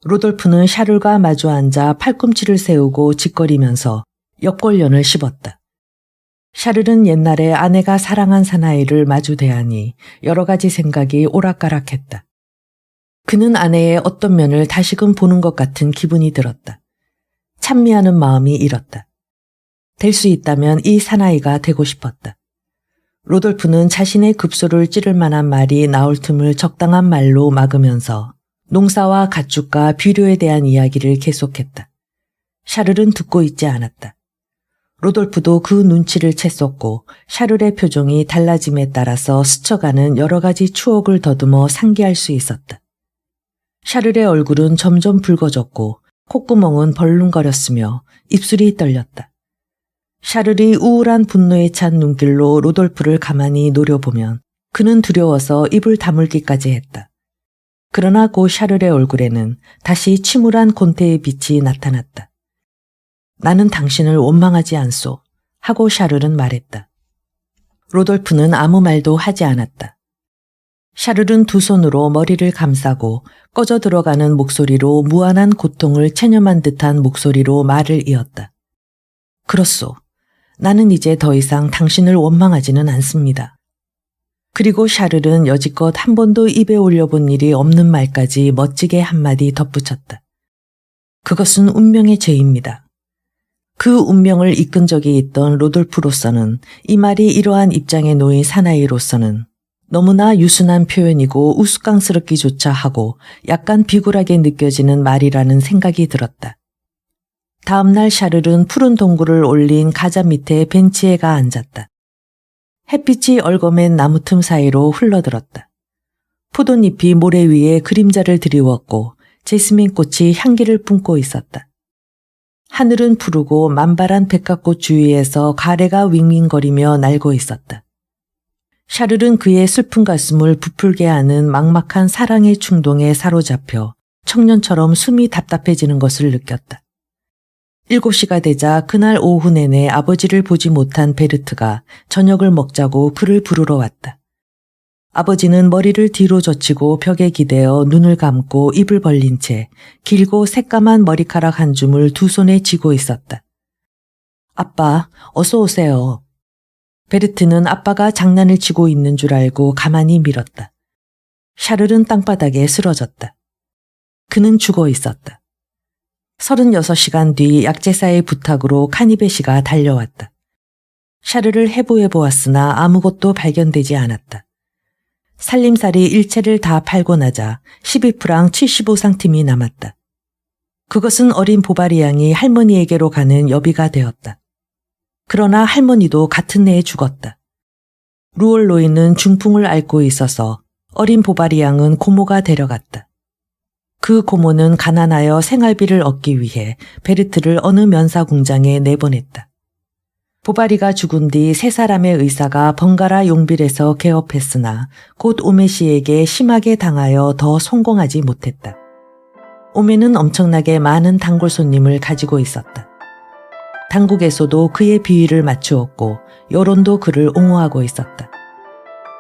로돌프는 샤를과 마주 앉아 팔꿈치를 세우고 짓거리면서 옆골련을 씹었다. 샤를은 옛날에 아내가 사랑한 사나이를 마주 대하니 여러 가지 생각이 오락가락했다. 그는 아내의 어떤 면을 다시금 보는 것 같은 기분이 들었다. 찬미하는 마음이 일었다. 될 수 있다면 이 사나이가 되고 싶었다. 로돌프는 자신의 급소를 찌를 만한 말이 나올 틈을 적당한 말로 막으면서 농사와 가축과 비료에 대한 이야기를 계속했다. 샤를은 듣고 있지 않았다. 로돌프도 그 눈치를 챘었고 샤를의 표정이 달라짐에 따라서 스쳐가는 여러 가지 추억을 더듬어 상기할 수 있었다. 샤를의 얼굴은 점점 붉어졌고 콧구멍은 벌렁거렸으며 입술이 떨렸다. 샤를이 우울한 분노에 찬 눈길로 로돌프를 가만히 노려보면 그는 두려워서 입을 다물기까지 했다. 그러나 고 샤를의 얼굴에는 다시 침울한 곤태의 빛이 나타났다. 나는 당신을 원망하지 않소 하고 샤를은 말했다. 로돌프는 아무 말도 하지 않았다. 샤를은 두 손으로 머리를 감싸고 꺼져 들어가는 목소리로 무한한 고통을 체념한 듯한 목소리로 말을 이었다. 그렇소. 나는 이제 더 이상 당신을 원망하지는 않습니다. 그리고 샤를은 여지껏 한 번도 입에 올려본 일이 없는 말까지 멋지게 한마디 덧붙였다. 그것은 운명의 죄입니다. 그 운명을 이끈 적이 있던 로돌프로서는 이 말이 이러한 입장에 놓인 사나이로서는 너무나 유순한 표현이고 우스꽝스럽기조차 하고 약간 비굴하게 느껴지는 말이라는 생각이 들었다. 다음 날 샤를은 푸른 동굴을 올린 가자 밑에 벤치에 가 앉았다. 햇빛이 얼거맨 나무 틈 사이로 흘러들었다. 포도잎이 모래 위에 그림자를 드리웠고 제스민 꽃이 향기를 뿜고 있었다. 하늘은 푸르고 만발한 백합꽃 주위에서 가래가 윙윙거리며 날고 있었다. 샤를은 그의 슬픈 가슴을 부풀게 하는 막막한 사랑의 충동에 사로잡혀 청년처럼 숨이 답답해지는 것을 느꼈다. 7시가 되자 그날 오후 내내 아버지를 보지 못한 베르트가 저녁을 먹자고 그를 부르러 왔다. 아버지는 머리를 뒤로 젖히고 벽에 기대어 눈을 감고 입을 벌린 채 길고 새까만 머리카락 한 줌을 두 손에 쥐고 있었다. 아빠, 어서 오세요. 베르트는 아빠가 장난을 치고 있는 줄 알고 가만히 밀었다. 샤를은 땅바닥에 쓰러졌다. 그는 죽어 있었다. 36시간 뒤 약제사의 부탁으로 카니베 씨가 달려왔다. 샤를을 해부해 보았으나 아무것도 발견되지 않았다. 살림살이 일체를 다 팔고 나자 12프랑 75상팀이 남았다. 그것은 어린 보바리 양이 할머니에게로 가는 여비가 되었다. 그러나 할머니도 같은 해에 죽었다. 루올로이는 중풍을 앓고 있어서 어린 보바리 양은 고모가 데려갔다. 그 고모는 가난하여 생활비를 얻기 위해 베르트를 어느 면사 공장에 내보냈다. 보바리가 죽은 뒤 세 사람의 의사가 번갈아 용빌에서 개업했으나 곧 오메 씨에게 심하게 당하여 더 성공하지 못했다. 오메는 엄청나게 많은 단골 손님을 가지고 있었다. 당국에서도 그의 비위를 맞추었고 여론도 그를 옹호하고 있었다.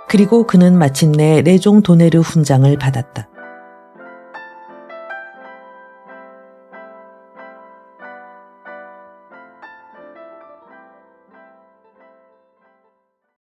그리고 그는 마침내 레종 도네르 훈장을 받았다.